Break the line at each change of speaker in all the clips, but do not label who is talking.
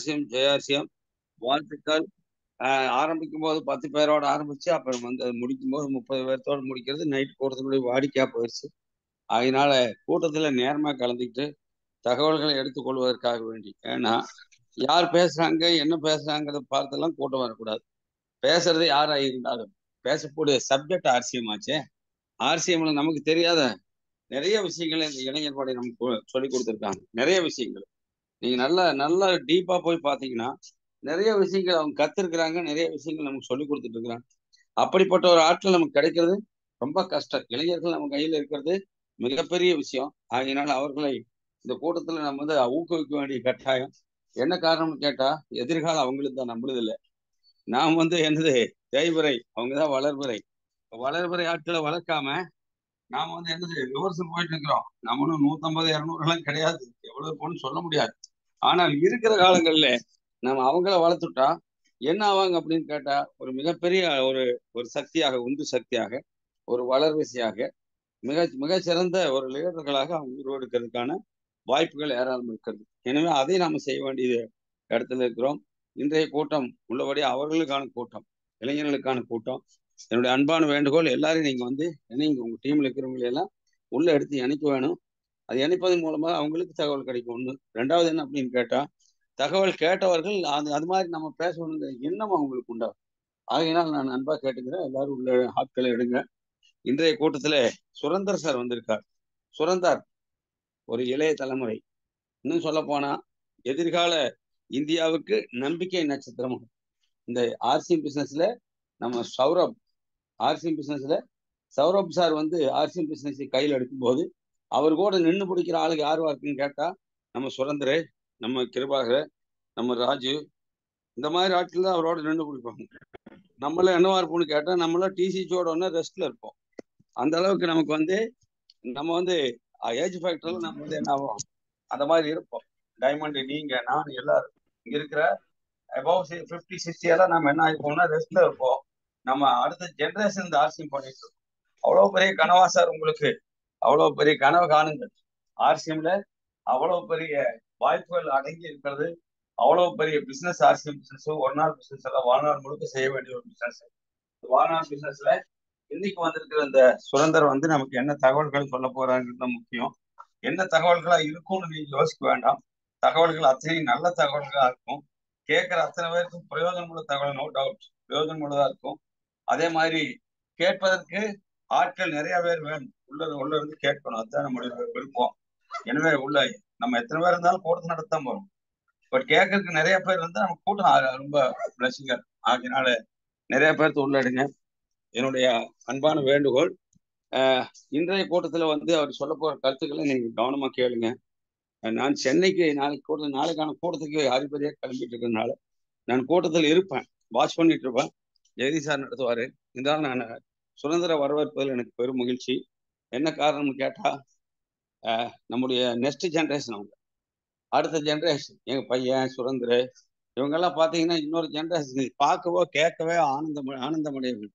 RCM ஜெயார்சிஎம் வாழ்த்துக்கள். ஆரம்பிக்கும் போது 10 பேரோட ஆரம்பிச்சு அப்புறம் வந்து முடிக்கும் போது 30 பேர்த்தோடு முடிக்கிறது நைட் கூட்டத்தினுடைய வாடிக்கையா போயிடுச்சு. அதனால கூட்டத்துல நேரமா கலந்துக்கிட்டு தகவல்களை எடுத்துக்கொள்வதற்காக வேண்டி, ஏன்னா யார் பேசுறாங்க என்ன பேசுறாங்கிறத பார்த்தெல்லாம் கூட்டம் வரக்கூடாது. பேசுறது யாரா இருந்தாலும் பேசக்கூடிய சப்ஜெக்ட் ஆர்சிஎம் ஆச்சே. ஆர்சிஎம்ல நமக்கு தெரியாத நிறைய விஷயங்களை இந்த இளைஞர் படை நமக்கு சொல்லி கொடுத்துருக்காங்க. நிறைய விஷயங்கள் நீங்க நல்லா நல்லா டீப்பா போய் பாத்தீங்கன்னா நிறைய விஷயங்கள் அவங்க கத்துருக்குறாங்க. நிறைய விஷயங்கள் நமக்கு சொல்லி கொடுத்துட்டு இருக்கிறாங்க. அப்படிப்பட்ட ஒரு ஆட்கள் நமக்கு கிடைக்கிறது ரொம்ப கஷ்டம். இளைஞர்கள் நம்ம கையில இருக்கிறது மிகப்பெரிய விஷயம். ஆகையினால அவர்களை இந்த கூட்டத்துல நம்ம வந்து ஊக்குவிக்க வேண்டிய கட்டாயம். என்ன காரணம்னு கேட்டா, எதிர்காலம் அவங்களுக்கு தான், நம்மளுது இல்லை. நாம் வந்து என்னது தேய்பிறை, அவங்கதான் வளர்பிறை. வளர்பிறை ஆட்களை வளர்க்காம நாம வந்து என்னது விமர்சனம் போயிட்டு இருக்கிறோம். நம்மளும் 150 200 எல்லாம் கிடையாது, எவ்வளவு போன்னு சொல்ல முடியாது. ஆனால் இருக்கிற காலங்கள்ல நம்ம அவங்கள வளர்த்துட்டா என்ன ஆவாங்க அப்படின்னு கேட்டா, ஒரு மிகப்பெரிய ஒரு ஒரு சக்தியாக, உந்து சக்தியாக, ஒரு வளர்வசியாக, மிகச்சிறந்த ஒரு லீடர்களாக அவங்க உருவெடுக்கிறதுக்கான வாய்ப்புகள் ஏராளம் இருக்கிறது. எனவே அதை நாம செய்ய வேண்டிய இடத்துல இருக்கிறோம். இன்றைய கூட்டம் உள்ளபடி அவர்களுக்கான கூட்டம், இளைஞர்களுக்கான கூட்டம். என்னுடைய அன்பான வேண்டுகோள், எல்லாரும் நீங்க வந்து நீங்க உங்க டீம்ல இருக்கிறவங்களை எல்லாம் உள்ள எடுத்து இணைக்க வேணும். அது இணைப்பதன் மூலமாக அவங்களுக்கு தகவல் கிடைக்கும். ஒண்ணு. ரெண்டாவது என்ன அப்படின்னு கேட்டா, தகவல் கேட்டவர்கள் அது மாதிரி நம்ம பேசணுங்கிற எண்ணம் அவங்களுக்கு உண்டாகும். ஆகையினால் நான் அன்பா கேட்டுக்கிறேன், எல்லாரும் உள்ள ஆட்களை எடுங்க. இன்றைய கூட்டத்துல சுரந்தர் சார் வந்திருக்கார். சுரந்தர் ஒரு இளைய தலைமுறை, இன்னும் சொல்ல போனா எதிர்கால இந்தியாவுக்கு நம்பிக்கை நட்சத்திரம். இந்த ஆர்சிஎம் பிசினஸ்ல நம்ம ஆர்சிஎம் பிசினஸ்ல சௌரப் சார் வந்து ஆர்சிஎம் பிசினஸ் கையில் எடுக்கும் போது அவர் கூட நின்று பிடிக்கிற ஆளுக்கு யாருவா இருக்குன்னு கேட்டா, நம்ம சுரந்தர், நம்ம கிருபாகர், நம்ம ராஜு, இந்த மாதிரி ஆட்கள் தான் அவரோட நின்று பிடிப்பாங்க. நம்மள என்னவா இருப்போம்னு கேட்டா, நம்மள டிசிச்சோட ஒன்று ரெஸ்ட்ல இருப்போம். அந்த அளவுக்கு நமக்கு வந்து நம்ம வந்து ஏஜ் ஃபேக்டர்ல நம்ம வந்து என்ன ஆகும், அந்த மாதிரி இருப்போம். டைமண்ட், நீங்க, நான், எல்லாரும் இங்க இருக்கிற அபவ் 50 60 எல்லாம் நம்ம என்ன ஆகிப்போம்னா ரெஸ்ட்ல இருப்போம். நம்ம அடுத்த ஜென்ரேஷன் இந்த ஆர்சிஎம் பண்ணிட்டு இருக்கோம். அவ்வளவு பெரிய கனவா சார் உங்களுக்கு? அவ்வளவு பெரிய கனவு காணுங்கள். ஆர்சிஎம்ல அவ்வளவு பெரிய வாய்ப்புகள் அடங்கி இருக்கிறது. அவ்வளவு பெரிய பிசினஸ் ஆர்சிஎம் பிசினஸ், ஒரு நாள் பிசினஸ் எல்லாம் வாழ்நாள் முழுக்க செய்ய வேண்டிய ஒரு பிசினஸ். வாழ்நாள் பிசினஸ்ல இன்னைக்கு வந்திருக்கிற இந்த சுரந்தர் வந்து நமக்கு என்ன தகவல்கள் சொல்ல போறாங்கிறது முக்கியம். என்ன தகவல்களா இருக்கும்னு நீங்க யோசிக்க வேண்டாம். தகவல்கள் அத்தனையும் நல்ல தகவல்களா இருக்கும். கேட்கிற அத்தனை பேருக்கும் பிரயோஜனமுள்ள தகவல், நோ டவுட் பிரயோஜனமுள்ளதா இருக்கும். அதே மாதிரி கேட்பதற்கு ஆட்கள் நிறைய பேர் வேணும். உள்ள இருந்து கேட்கணும், அதுதான் நம்மளுடைய விருப்பம். எனவே உள்ள நம்ம எத்தனை பேர் இருந்தாலும் கூட்டத்தை நடத்தான் போறோம். பட் கேட்கறதுக்கு நிறைய பேர் இருந்தா நம்ம கூட்டம் ரொம்ப பிளஸிங்க. ஆகினால நிறைய பேர்த்து உள்ள எடுங்க. என்னுடைய அன்பான வேண்டுகோள், இன்றைய கூட்டத்துல வந்து அவர் சொல்ல போற கருத்துக்களை நீங்க கவனமா கேளுங்க. நான் சென்னைக்கு நாளைக்கான கூட்டத்துக்கு அதிபதியா கிளம்பிட்டு இருக்கிறதுனால நான் கூட்டத்தில் இருப்பேன், வாட்ச் பண்ணிட்டு இருப்பேன். ஜெகதீஷ் சார் நடத்துவாரு. இருந்தாலும் நான் சுதந்திர வரவேற்பதில் எனக்கு பெரும் மகிழ்ச்சி. என்ன காரணம்னு கேட்டா, நம்முடைய நெக்ஸ்ட் ஜென்ரேஷன், அவங்க அடுத்த ஜென்ரேஷன், எங்க பையன் சுரந்திர, இவங்கெல்லாம் பார்த்தீங்கன்னா இன்னொரு ஜென்ரேஷன் பார்க்கவோ கேட்கவே ஆனந்தமடையவர்கள்.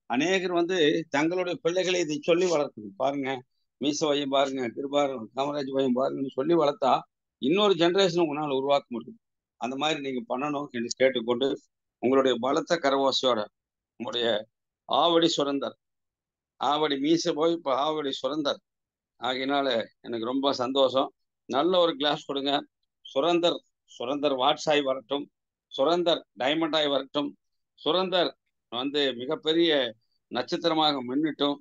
அநேகர் வந்து தங்களுடைய பிள்ளைகளை இதை சொல்லி வளர்க்கணும். பாருங்க, மீச வையம் பாருங்க, கிருபாரம் காமராஜ் வையம் பாருங்கன்னு சொல்லி வளர்த்தா இன்னொரு ஜென்ரேஷன் உங்களால் உருவாக்க முடியும். அந்த மாதிரி நீங்க பண்ணணும் என்று கேட்டுக்கொண்டு, உங்களுடைய பலத்த கரவாசியோட உங்களுடைய ஆவடி சுரந்தர், ஆவடி மீச போய் இப்போ ஆவடி சுரந்தர் ஆகினால எனக்கு ரொம்ப சந்தோஷம். நல்ல ஒரு கிளாஸ் கொடுங்க. சுரந்தர் வாட்ஸாய் வரட்டும், சுரந்தர் டைமண்ட் ஆகி வரட்டும், சுரந்தர் வந்து மிகப்பெரிய நட்சத்திரமாக மின்னட்டும்,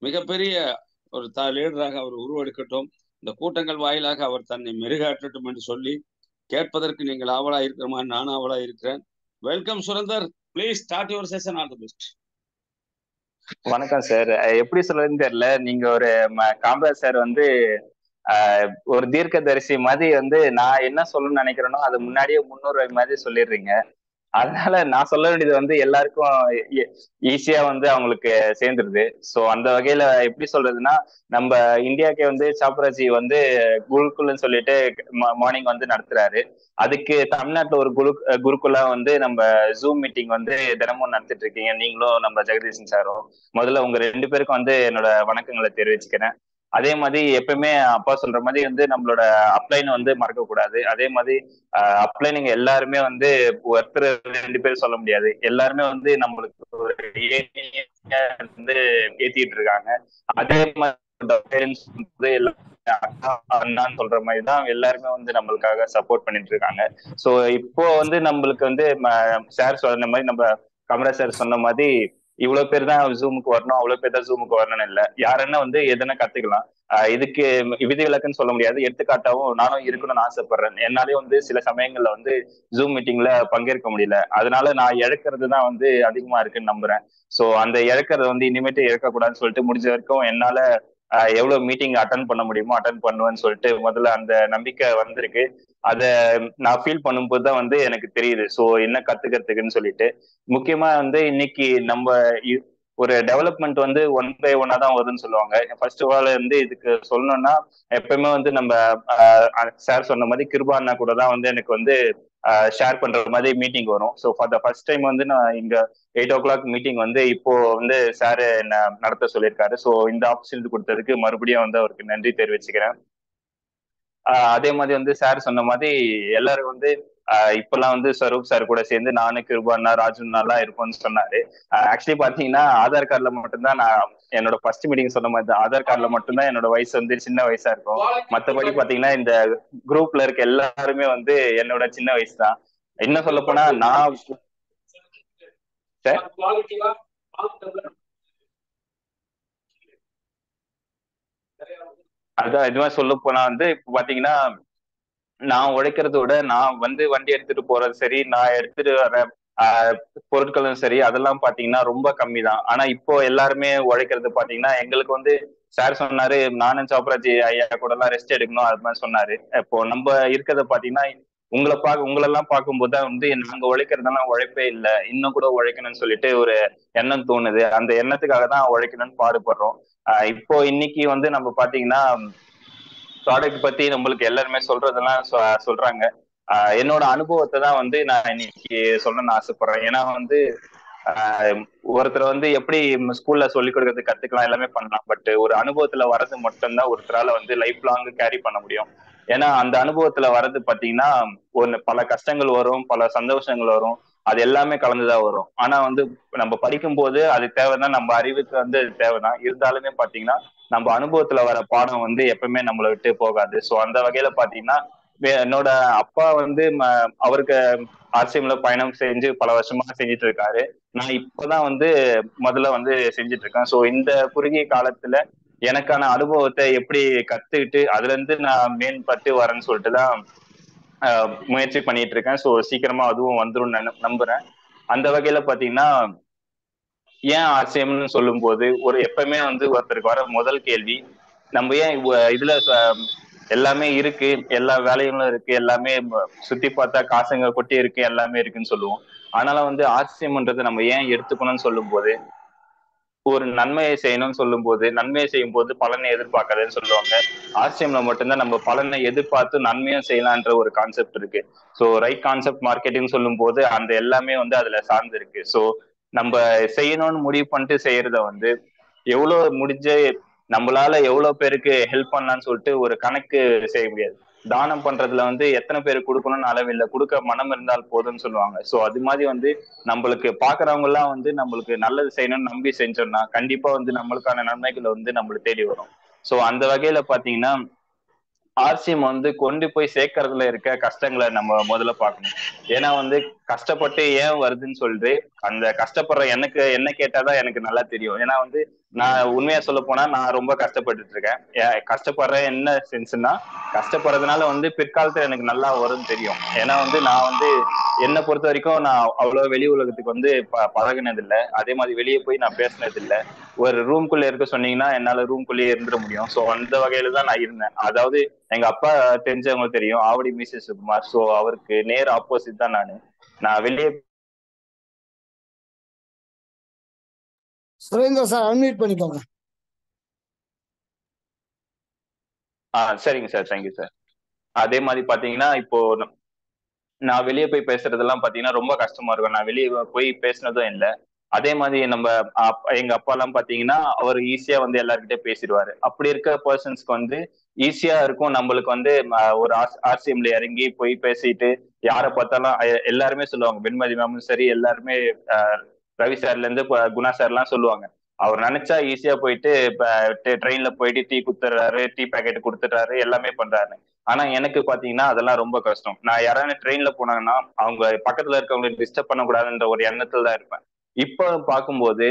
மிகப்பெரிய ஒரு லீடராக அவர் உருவெடுக்கட்டும். இந்த கூட்டங்கள் வாயிலாக அவர் தன்னை மெருகாற்றட்டும் என்று சொல்லி கேட்பதற்கு நீங்கள் ஆவலா இருக்கிற மாதிரி நானும் ஆவலா இருக்கிறேன். Welcome Surendar, please start your session. All the best.
வணக்கம் சார். எப்படி சொல்றதுன்னு தெரியல. நீங்க ஒரு காமராஜ் சார் வந்து ஒரு தீர்க்கதரிசி மாதிரி வந்து நான் என்ன சொல்லணும்னு நினைக்கிறேனோ அது முன்னாடியே முன்னோர் மாதிரி சொல்லிடுறீங்க. அதனால நான் சொல்ல வேண்டியது வந்து எல்லாருக்கும் ஈஸியா வந்து அவங்களுக்கு சேர்ந்துருது. ஸோ அந்த வகையில எப்படி சொல்றதுன்னா, நம்ம இந்தியாக்கே வந்து சாப்ராஜி வந்து குருகுல்னு சொல்லிட்டு மார்னிங் வந்து நடத்துறாரு. அதுக்கு தமிழ்நாட்டுல ஒரு குருகுலா வந்து நம்ம ஜூம் மீட்டிங் வந்து தினமும் நடத்திட்டு இருக்கீங்க, நீங்களும் நம்ம ஜெகதீசன் சாரும். முதல்ல உங்க 2 பேருக்கும் வந்து என்னோட வணக்கங்களை தெரிவிச்சுக்கிறேன். அதே மாதிரி எப்பயுமே அப்பா சொல்ற மாதிரி வந்து நம்மளோட அப்ளைன் வந்து மறக்க கூடாது. அதே மாதிரி அப்ளைனிங் எல்லாருமே வந்து ஒருத்தர் 2 பேர் சொல்ல முடியாது. எல்லாருமே வந்து நம்மளுக்கு ஒரு வந்து ஏத்திட்டு இருக்காங்க. அதே மாதிரி பேரண்ட்ஸ் வந்து அக்கா அண்ணான்னு சொல்ற மாதிரி தான் எல்லாருமே வந்து நம்மளுக்காக சப்போர்ட் பண்ணிட்டு இருக்காங்க. ஸோ இப்போ வந்து நம்மளுக்கு வந்து சார் சொன்ன மாதிரி, நம்ம கமரா சார் சொன்ன மாதிரி இவ்வளவு பேர் தான் ஜூமுக்கு வரணும், அவ்வளவு பேர் தான் ஜூமுக்கு வரணும்னு இல்லை. யாருன்னா வந்து எதுனா கத்துக்கலாம். இதுக்கு விதிவிலக்குன்னு சொல்ல முடியாது. எடுத்துக்காட்டாவும் நானும் இருக்கணும்னு ஆசைப்படுறேன். என்னாலே வந்து சில சமயங்கள்ல வந்து ஜூம் மீட்டிங்ல பங்கேற்க முடியல. அதனால நான் இழக்கிறது தான் வந்து அதிகமா இருக்குன்னு நம்புறேன். ஸோ அந்த இழக்கிறத வந்து இனிமேட்டு இழக்கக்கூடாதுன்னு சொல்லிட்டு முடிஞ்ச வரைக்கும் என்னால எவ்வளவு மீட்டிங் அட்டன் பண்ண முடியுமோ அட்டன் பண்ணுவேன்னு சொல்லிட்டு முதல்ல அந்த நம்பிக்கை வந்திருக்கு. அத நான் ஃபீல் பண்ணும்போது தான் வந்து எனக்கு தெரியுது ஸோ என்ன கத்துக்கிறதுக்குன்னு சொல்லிட்டு. முக்கியமா வந்து இன்னைக்கு நம்ம ஒரு டெவலப்மெண்ட் வந்து ஒன் பை ஒன்னா தான் வருதுன்னு சொல்லுவாங்க. ஃபர்ஸ்ட் ஆஃப் ஆல் வந்து இதுக்கு சொல்லணும்னா எப்பயுமே வந்து நம்ம சார் சொன்ன மாதிரி கிருபா அண்ணா கூட தான் வந்து எனக்கு வந்து ஷேர் பண்ற மாதிரி மீட்டிங் வரும். So for the first time வந்து நான் இங்க 8 o'clock மீட்டிங் வந்து இப்போ வந்து சார் என்ன நடத்த சொல்லியிருக்காரு. ஸோ இந்த ஆப்பர்ச்சுனிட்டி கொடுத்ததுக்கு மறுபடியும் வந்து அவருக்கு நன்றி தெரிவிச்சுக்கிறேன். அதே மாதிரி வந்து சார் சொன்ன மாதிரி எல்லாரும் வந்து இப்பெல்லாம் வந்து ஸ்வரூப் சார் கூட சேர்ந்து நானு கிருபாண்ணா ராஜுண்ணாலாம் இருப்போம்னு சொன்னாரு. ஆக்சுவலி பாத்தீங்கன்னா ஆதார் கார்டுல மட்டும்தான் நான் என்னோட ஃபர்ஸ்ட் மீட்டிங் சொன்ன மாதிரி தான் ஆதார் கார்டுல மட்டும்தான் என்னோட வயசு வந்து சின்ன வயசா இருக்கும். மத்தபடி பாத்தீங்கன்னா இந்த குரூப்ல இருக்க எல்லாருமே வந்து என்னோட சின்ன வயசு தான். என்ன சொல்ல போனா நான் அதான் இதுவா சொல்ல போனா வந்து இப்ப பாத்தீங்கன்னா நான் உழைக்கிறத விட நான் வந்து வண்டி எடுத்துட்டு போறது சரி, நான் எடுத்துட்டு வர பொருட்களும் சரி, அதெல்லாம் பாத்தீங்கன்னா ரொம்ப கம்மி தான். ஆனா இப்போ எல்லாருமே உழைக்கிறது பாத்தீங்கன்னா எங்களுக்கு வந்து சார் சொன்னாரு நானும் சோப்ராஜி ஐயா கூட எல்லாம் ரெஸ்ட் எடுக்கணும் அது மாதிரி சொன்னாரு. இப்போ நம்ம இருக்கிறத பாத்தீங்கன்னா உங்களெல்லாம் பார்க்கும்போது தான் வந்து நாங்க உழைக்கிறதெல்லாம் உழைப்பே இல்லை, இன்னும் கூட உழைக்கணும்னு சொல்லிட்டு ஒரு எண்ணம் தோணுது. அந்த எண்ணத்துக்காக தான் உழைக்கணும்னு பாடுபடுறோம். இப்போ இன்னைக்கு வந்து நம்ம பாத்தீங்கன்னா ப்ராடக்ட் பத்தி நம்மளுக்கு எல்லாருமே சொல்றதெல்லாம் சொல்றாங்க. என்னோட அனுபவத்தை தான் வந்து நான் இன்னைக்கு சொல்லணும்னு ஆசைப்படுறேன். ஏன்னா வந்து ஒருத்தர் வந்து எப்படி ஸ்கூல்ல சொல்லிக் கொடுக்கறது கத்துக்கலாம், எல்லாமே பண்ணலாம். பட் ஒரு அனுபவத்துல வர்றது மட்டும்தான் ஒருத்தரால வந்து லைஃப் லாங் கேரி பண்ண முடியும். ஏன்னா அந்த அனுபவத்துல வர்றது பாத்தீங்கன்னா பல கஷ்டங்கள் வரும், பல சந்தோஷங்கள் வரும், அது எல்லாமே கலந்துதான் வரும். ஆனா வந்து நம்ம படிக்கும் போது அது தேவைதான், நம்ம அறிவுக்கு வந்து அது தேவைதான். இருந்தாலுமே பாத்தீங்கன்னா நம்ம அனுபவத்துல வர பாடம் வந்து எப்பவுமே நம்மளை விட்டு போகாது. ஸோ அந்த வகையில பாத்தீங்கன்னா என்னோட அப்பா வந்து அவருக்கு ஆர்சிஎம்ல பயணம் செஞ்சு பல வருஷமா செஞ்சுட்டு இருக்காரு. நான் இப்பதான் வந்து முதல்ல வந்து செஞ்சுட்டு இருக்கேன். ஸோ இந்த குறுகிய காலத்துல எனக்கான அனுபவத்தை எப்படி கத்துக்கிட்டு அதுல இருந்து நான் மேம்பட்டு வரேன்னு சொல்லிட்டு தான் முயற்சி பண்ணிட்டு இருக்கேன். ஸோ சீக்கிரமா அதுவும் வந்துடும் நம்புறேன். அந்த வகையில பாத்தீங்கன்னா ஏன் ஆர்சிஎம்னு சொல்லும் போது ஒரு எப்பவுமே வந்து ஒருத்தருக்கு வர முதல் கேள்வி நம்ம ஏன் இதுல எல்லாமே இருக்கு, எல்லா வேலைகளும் இருக்கு, எல்லாமே சுத்தி பார்த்தா காசுங்க கொட்டி இருக்கு, எல்லாமே இருக்குன்னு சொல்லுவோம். ஆனாலும் வந்து ஆர்சிஎம்ன்றது நம்ம ஏன் எடுத்துக்கணும்னு சொல்லும் போது ஒரு நன்மையை செய்யணும்னு சொல்லும் போது நன்மையை செய்யும் போது பலனை எதிர்பார்க்காதுன்னு சொல்லுவாங்க. ஆர்சிஎம்ல மட்டும்தான் நம்ம பலனை எதிர்பார்த்து நன்மையும் செய்யலான்ற ஒரு கான்செப்ட் இருக்கு. ஸோ ரைட் கான்செப்ட் மார்க்கெட்டிங் சொல்லும் போது அந்த எல்லாமே வந்து அதுல சார்ந்து இருக்கு. ஸோ நம்ம செய்யணும்னு முடிவு பண்ணிட்டு செய்யறத வந்து எவ்வளவு முடிஞ்ச நம்மளால எவ்வளவு பேருக்கு ஹெல்ப் பண்ணலாம்னு சொல்லிட்டு ஒரு கணக்கு செய்ய முடியாது. தானம் பண்றதுல வந்து எத்தனை பேருக்கு கொடுக்கணும்னு அளவில்லை, கொடுக்க மனம் இருந்தால் போதும்னு சொல்லுவாங்க. ஸோ அது மாதிரி வந்து நம்மளுக்கு பாக்குறவங்க எல்லாம் வந்து நம்மளுக்கு நல்லது செய்யணும்னு நம்பி செஞ்சோம்னா கண்டிப்பா வந்து நம்மளுக்கான நன்மைகளை வந்து நம்மளுக்கு தேடி வரும். ஸோ அந்த வகையில பாத்தீங்கன்னா ஆர்சிஎம் வந்து கொண்டு போய் சேர்க்கறதுல இருக்க கஷ்டங்களை நம்ம முதல்ல பார்க்கணும். ஏன்னா வந்து கஷ்டப்பட்டு ஏன் வருதுன்னு சொல்லிட்டு அந்த கஷ்டப்படுற எனக்கு என்ன கேட்டாதான் எனக்கு நல்லா தெரியும். ஏன்னா வந்து நான் உண்மையா சொல்ல போனா நான் ரொம்ப கஷ்டப்பட்டுட்டு இருக்கேன். கஷ்டப்படுற என்ன சென்ஸ்னா கஷ்டப்படுறதுனால வந்து பிற்காலத்துல எனக்கு நல்லா வரும்னு தெரியும். ஏன்னா வந்து நான் வந்து என்னை பொறுத்த வரைக்கும் நான் அவ்வளவு வெளி உலகத்துக்கு வந்து பழகினது இல்லை, அதே மாதிரி வெளியே போய் நான் பேசினது இல்லை. ஒரு ரூம்குள்ள இருக்க சொன்னீங்கன்னா என்னால ரூம்குள்ளேயே இருந்துட முடியும். ஸோ அந்த வகையில தான் நான் இருந்தேன். அதாவது எங்க அப்பா தெரிஞ்சவங்களுக்கு தெரியும், ஆவடி மிஸ்ஸஸ் சுகுமார். ஸோ அவருக்கு நேர் ஆப்போசிட் தான் நானு. நான் வெளியே
சுரேந்தர் சார் அன்மியூட் பண்ணிக்கோங்க.
சரிங்க சார், தேங்க்யூ சார். அதே மாதிரி பாத்தீங்கன்னா இப்போ நான் வெளியே போய் பேசுறதெல்லாம் பாத்தீங்கன்னா ரொம்ப கஷ்டமா இருக்கும். நான் வெளியே போய் பேசினதும் இல்லை. அதே மாதிரி நம்ம எங்க அப்பா எல்லாம் பாத்தீங்கன்னா அவர் ஈஸியா வந்து எல்லார்கிட்டயும் பேசிடுவாரு. அப்படி இருக்க பர்சன்ஸ்க்கு வந்து ஈஸியா இருக்கும். நம்மளுக்கு வந்து ஒரு ஆர்சிஎம்ல இறங்கி போய் பேசிட்டு யாரை பார்த்தாலும் எல்லாருமே சொல்லுவாங்க, வெண்மதி மேமும் சரி எல்லாருமே ரவி சார்ல இருந்து குணா சார் எல்லாம் சொல்லுவாங்க, அவர் நினைச்சா ஈஸியா போயிட்டு ட்ரெயின்ல போயிட்டு டீ குத்துறாரு, டீ பேக்கெட் கொடுத்துட்டாரு, எல்லாமே பண்றாரு. ஆனா எனக்கு பாத்தீங்கன்னா அதெல்லாம் ரொம்ப கஷ்டம். நான் யாராவது ட்ரெயின்ல போனாங்கன்னா அவங்க பக்கத்துல இருக்கவங்களுக்கு டிஸ்டர்ப் பண்ணக்கூடாதுன்ற ஒரு எண்ணத்துல தான் இருப்பேன். இப்ப பார்க்கும்போது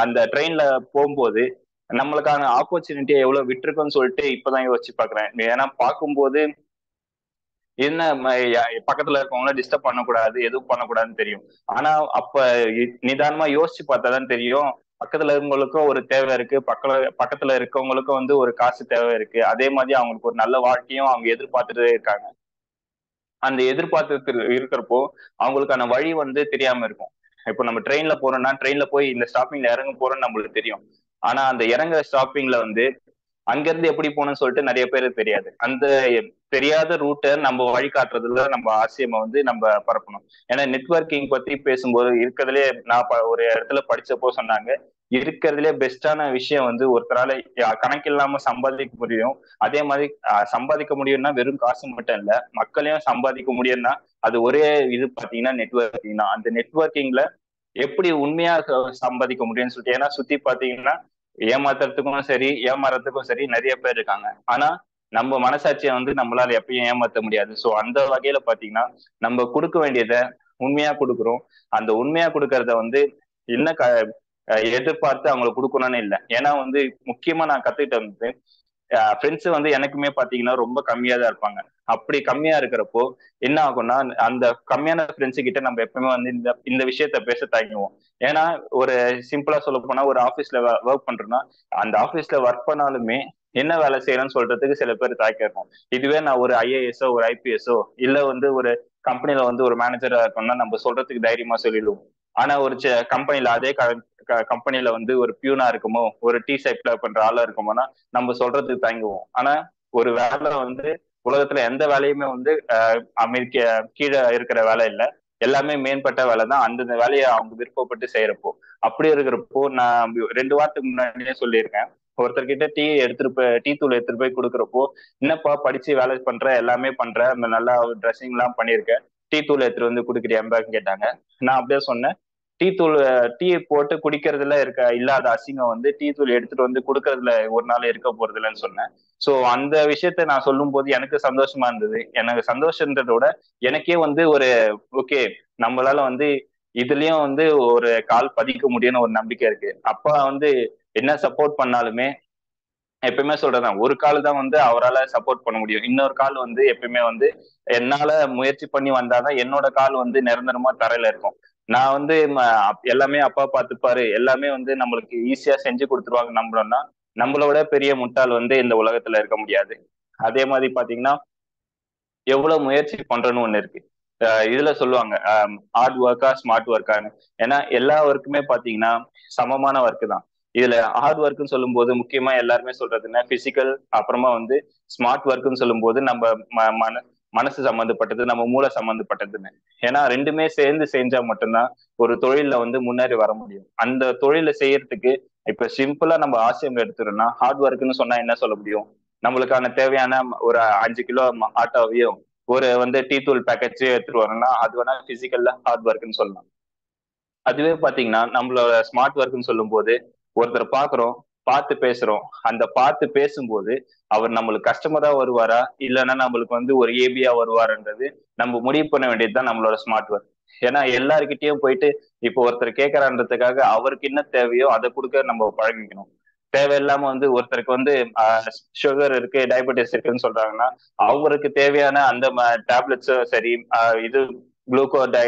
அந்த ட்ரெயின்ல போகும்போது நம்மளுக்கான ஆப்பர்ச்சுனிட்டியை எவ்வளவு விட்டுருக்கோன்னு சொல்லிட்டு இப்பதான் யோசிச்சு பாக்குறேன். ஏன்னா பார்க்கும்போது என்ன பக்கத்துல இருக்கவங்கள டிஸ்டர்ப் பண்ணக்கூடாது, எதுவும் பண்ணக்கூடாதுன்னு தெரியும். ஆனா அப்ப நிதானமா யோசிச்சு பார்த்தாதான் தெரியும், பக்கத்துல இருக்கவங்களுக்கும் ஒரு தேவை இருக்கு, பக்கத்துல இருக்கவங்களுக்கும் வந்து ஒரு காசு தேவை இருக்கு. அதே மாதிரி அவங்களுக்கு ஒரு நல்ல வாழ்க்கையும் அவங்க எதிர்பார்த்துட்டே இருக்காங்க. அந்த எதிர்பார்த்து இருக்கிறப்போ அவங்களுக்கான வழி வந்து தெரியாம இருக்கும். இப்போ நம்ம ட்ரெயின்ல போறோம்னா ட்ரெயின்ல போய் இந்த ஸ்டாப்பிங்ல இறங்க போறோம்னு நம்மளுக்கு தெரியும். ஆனா அந்த இறங்குற ஸ்டாப்பிங்ல வந்து அங்கிருந்து எப்படி போகணும்னு சொல்லிட்டு நிறைய பேருக்கு தெரியாது. அந்த தெரியாத ரூட்டை நம்ம வழிகாட்டுறதுல நம்ம ஆர்சிஎம் வந்து நம்ம பரப்பணும். ஏன்னா நெட்வொர்க்கிங் பத்தி பேசும்போது இருக்கிறதுலே நான் ஒரு இடத்துல படிச்சப்போ சொன்னாங்க, இருக்கிறதுலே பெஸ்டான விஷயம் வந்து ஒருத்தரால கணக்கில்லாம சம்பாதிக்க முடியும். அதே மாதிரி சம்பாதிக்க முடியும்னா வெறும் காசு மட்டும் இல்ல, மக்களையும் சம்பாதிக்க முடியும்னா அது ஒரே இது பாத்தீங்கன்னா நெட்வொர்க்கிங் தான். அந்த நெட்வொர்க்கிங்ல எப்படி உண்மையா சம்பாதிக்க முடியும்னு சொல்லிட்டு, ஏன்னா சுத்தி பாத்தீங்கன்னா ஏமாத்துறதுக்கும் சரி ஏமாறதுக்கும் சரி நிறைய பேர் இருக்காங்க. ஆனா நம்ம மனசாட்சியை வந்து நம்மளால எப்பயும் ஏமாத்த முடியாது. சோ அந்த வகையில பாத்தீங்கன்னா நம்ம கொடுக்க வேண்டியதை உண்மையா கொடுக்குறோம். அந்த உண்மையா கொடுக்கறத வந்து என்ன எதிர்பார்த்து அவங்களுக்கு கொடுக்கணும்னு இல்லை. ஏன்னா வந்து முக்கியமா நான் கத்துக்கிட்ட வந்து ஃப்ரெண்ட்ஸ் வந்து எனக்குமே பாத்தீங்கன்னா ரொம்ப கம்மியா தான் இருப்பாங்க. அப்படி கம்மியா இருக்கிறப்போ என்ன ஆகும்னா அந்த கம்மியான ஃப்ரெண்ட்ஸ் கிட்ட நம்ம எப்பவுமே வந்து இந்த விஷயத்த பேச தயங்குவோம். ஏன்னா ஒரு சிம்பிளா சொல்ல போனா ஒரு ஆபீஸ்ல ஒர்க் பண்றோம்னா அந்த ஆபீஸ்ல ஒர்க் பண்ணாலுமே என்ன வேலை செய்யறோம்னு சொல்றதுக்கு சில பேர் தயக்கம் இருக்கும். இதுவே நான் ஒரு ஐஏஎஸ்ஓ ஒரு ஐபிஎஸ்ஓ இல்ல வந்து ஒரு கம்பெனில வந்து ஒரு மேனேஜரா இருக்கோம்னா நம்ம சொல்றதுக்கு தைரியமா சொல்லிடுவோம். ஆனா ஒரு கம்பெனில அதே கம்பெனில வந்து ஒரு பியூனா இருக்குமோ ஒரு டீ சைப்ல பண்ற ஆளா இருக்குமோனா நம்ம சொல்றதுக்கு தயங்குவோம். ஆனா ஒரு வேலை வந்து உலகத்துல எந்த வேலையுமே வந்து அமெரிக்க கீழே இருக்கிற வேலை இல்லை, எல்லாமே மேம்பட்ட வேலை தான். அந்த வேலையை அவங்க விருப்பப்பட்டு செய்யறப்போ அப்படி இருக்கிறப்போ நான் 2 வாரத்துக்கு முன்னாடியே சொல்லியிருக்கேன், ஒருத்தர்கிட்ட டீ தூள் எடுத்துட்டு போய் கொடுக்குறப்போ, என்னப்பா படிச்சு வேலை பண்ற எல்லாமே பண்ற நல்லா ட்ரெஸ்ஸிங் எல்லாம் பண்ணிருக்க, டீ தூள் எடுத்துட்டு வந்து குடுக்குறியான்னு கேட்டாங்க. நான் அப்படியே சொன்னேன், டீ போட்டு குடிக்கிறதுல இல்லாத அசிங்கம் வந்து டீ தூள் எடுத்துட்டு வந்து குடுக்கறதுல ஒரு நாள் இருக்க போறது இல்லைன்னு சொன்னேன். சோ அந்த விஷயத்த நான் சொல்லும் போது எனக்கு சந்தோஷமா இருந்தது. எனக்கு சந்தோஷன்றத விட எனக்கே வந்து ஒரு ஓகே, நம்மளால வந்து இதுலயும் வந்து ஒரு கால் பதிக்க முடியும்னு ஒரு நம்பிக்கை இருக்கு. அப்பா வந்து என்ன சப்போர்ட் பண்ணாலுமே எப்பயுமே சொல்றதுதான், ஒரு கால் தான் வந்து அவரால் சப்போர்ட் பண்ண முடியும். இன்னொரு கால் வந்து எப்பயுமே வந்து என்னால முயற்சி பண்ணி வந்தாதான் என்னோட கால் வந்து நிரந்தரமா தரையில இருக்கும். நான் வந்து எல்லாமே அப்பா பார்த்துப்பாரு, எல்லாமே வந்து நம்மளுக்கு ஈஸியா செஞ்சு கொடுத்துருவாங்க நம்புறோம்னா நம்மளோட பெரிய முட்டாள் வந்து இந்த உலகத்துல இருக்க முடியாது. அதே மாதிரி பாத்தீங்கன்னா எவ்வளவு முயற்சி பண்றோன்னு ஒண்ணு இருக்கு. இதுல சொல்லுவாங்க ஹார்ட் ஒர்க்கா ஸ்மார்ட் ஒர்க்கான்னு. ஏன்னா எல்லா ஒர்க்குமே பாத்தீங்கன்னா சமமான ஒர்க்கு தான். இதுல ஹார்ட் ஒர்க்னு சொல்லும் போது முக்கியமா எல்லாருமே சொல்றதுன்னா பிசிக்கல், அப்புறமா வந்து ஸ்மார்ட் ஒர்க்னு சொல்லும் போது நம்ம மனசு சம்மந்தப்பட்டது, நம்ம மூளை சம்மந்தப்பட்டதுன்னு. ஏன்னா ரெண்டுமே சேர்ந்து செஞ்சா மட்டும்தான் ஒரு தொழில வந்து முன்னேறி வர முடியும். அந்த தொழிலை செய்யறதுக்கு இப்ப சிம்பிளா நம்ம ஆசியம் எடுத்துட்டோம்னா ஹார்ட் ஒர்க்னு சொன்னா என்ன சொல்ல முடியும்? நம்மளுக்கான தேவையான ஒரு 5 கிலோ ஆட்டோவையும் ஒரு வந்து டீ தூள் பேக்கெட் எடுத்துட்டு வரணும்னா அது வேணா பிசிக்கல்ல ஹார்ட் ஒர்க்னு சொல்லலாம். அதுவே பாத்தீங்கன்னா நம்மளோட ஸ்மார்ட் ஒர்க்னு சொல்லும் போது ஒருத்தர் பாக்குறோம், பார்த்து பேசுறோம். அந்த பார்த்து பேசும்போது அவர் நம்மளுக்கு கஸ்டமரா வருவாரா இல்லைன்னா நம்மளுக்கு வந்து ஒரு ஏபியா வருவாருன்றது நம்ம முடிவு பண்ண வேண்டியதுதான் நம்மளோட ஸ்மார்ட் ஒர்க். ஏன்னா எல்லாருக்கிட்டையும் போயிட்டு இப்போ ஒருத்தர் கேட்கறான்றதுக்காக அவருக்கு என்ன தேவையோ அதை கொடுக்க நம்ம பழகிக்கணும். தேவையில்லாம வந்து ஒருத்தருக்கு வந்து சுகர் இருக்கு டயபெட்டிஸ் இருக்குன்னு சொல்றாங்கன்னா அவருக்கு தேவையான அந்த டேப்லெட்ஸும் சரி இது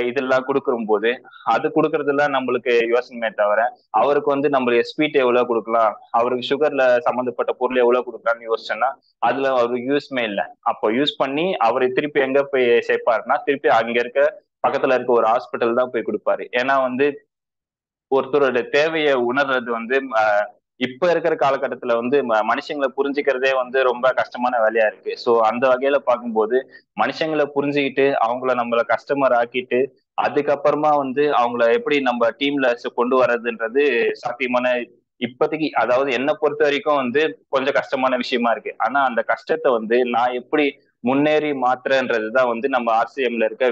இதெல்லாம் கொடுக்கும் போது அது கொடுக்கறதுலாம் நம்மளுக்கு யோசனைமே தவிர அவருக்கு வந்து நம்ம ஸ்வீட் எவ்வளவு கொடுக்கலாம், அவருக்கு சுகர்ல சம்மந்தப்பட்ட பொருள் எவ்வளவு கொடுக்கலாம்னு யோசிச்சோன்னா அதுல அவருக்கு யூஸ்மே இல்லை. அப்போ யூஸ் பண்ணி அவரை திருப்பி எங்க போய் சேர்ப்பாருன்னா திருப்பி அங்க இருக்க பக்கத்துல இருக்க ஒரு ஹாஸ்பிட்டல் தான் போய் கொடுப்பாரு. ஏன்னா வந்து ஒருத்தரோட தேவையை உணர்றது வந்து இப்ப இருக்கிற காலகட்டத்துல வந்து மனுஷங்களை புரிஞ்சுக்கிறதே வந்து ரொம்ப கஷ்டமான வேலையா இருக்கு. சோ அந்த வகையில பார்க்கும்போது மனுஷங்களை புரிஞ்சுக்கிட்டு அவங்கள நம்மள கஸ்டமர் ஆக்கிட்டு அதுக்கப்புறமா வந்து அவங்கள எப்படி நம்ம டீம்ல கொண்டு வர்றதுன்றது சாத்தியமான இப்போதைக்கு, அதாவது என்ன பொறுத்த வரைக்கும் வந்து கொஞ்சம் கஷ்டமான விஷயமா இருக்கு. ஆனா அந்த கஷ்டத்தை வந்து நான் எப்படி முன்னேறி மாத்துறேன்றதுதான் வந்து நம்ம ஆர்சிஎம்ல இருக்க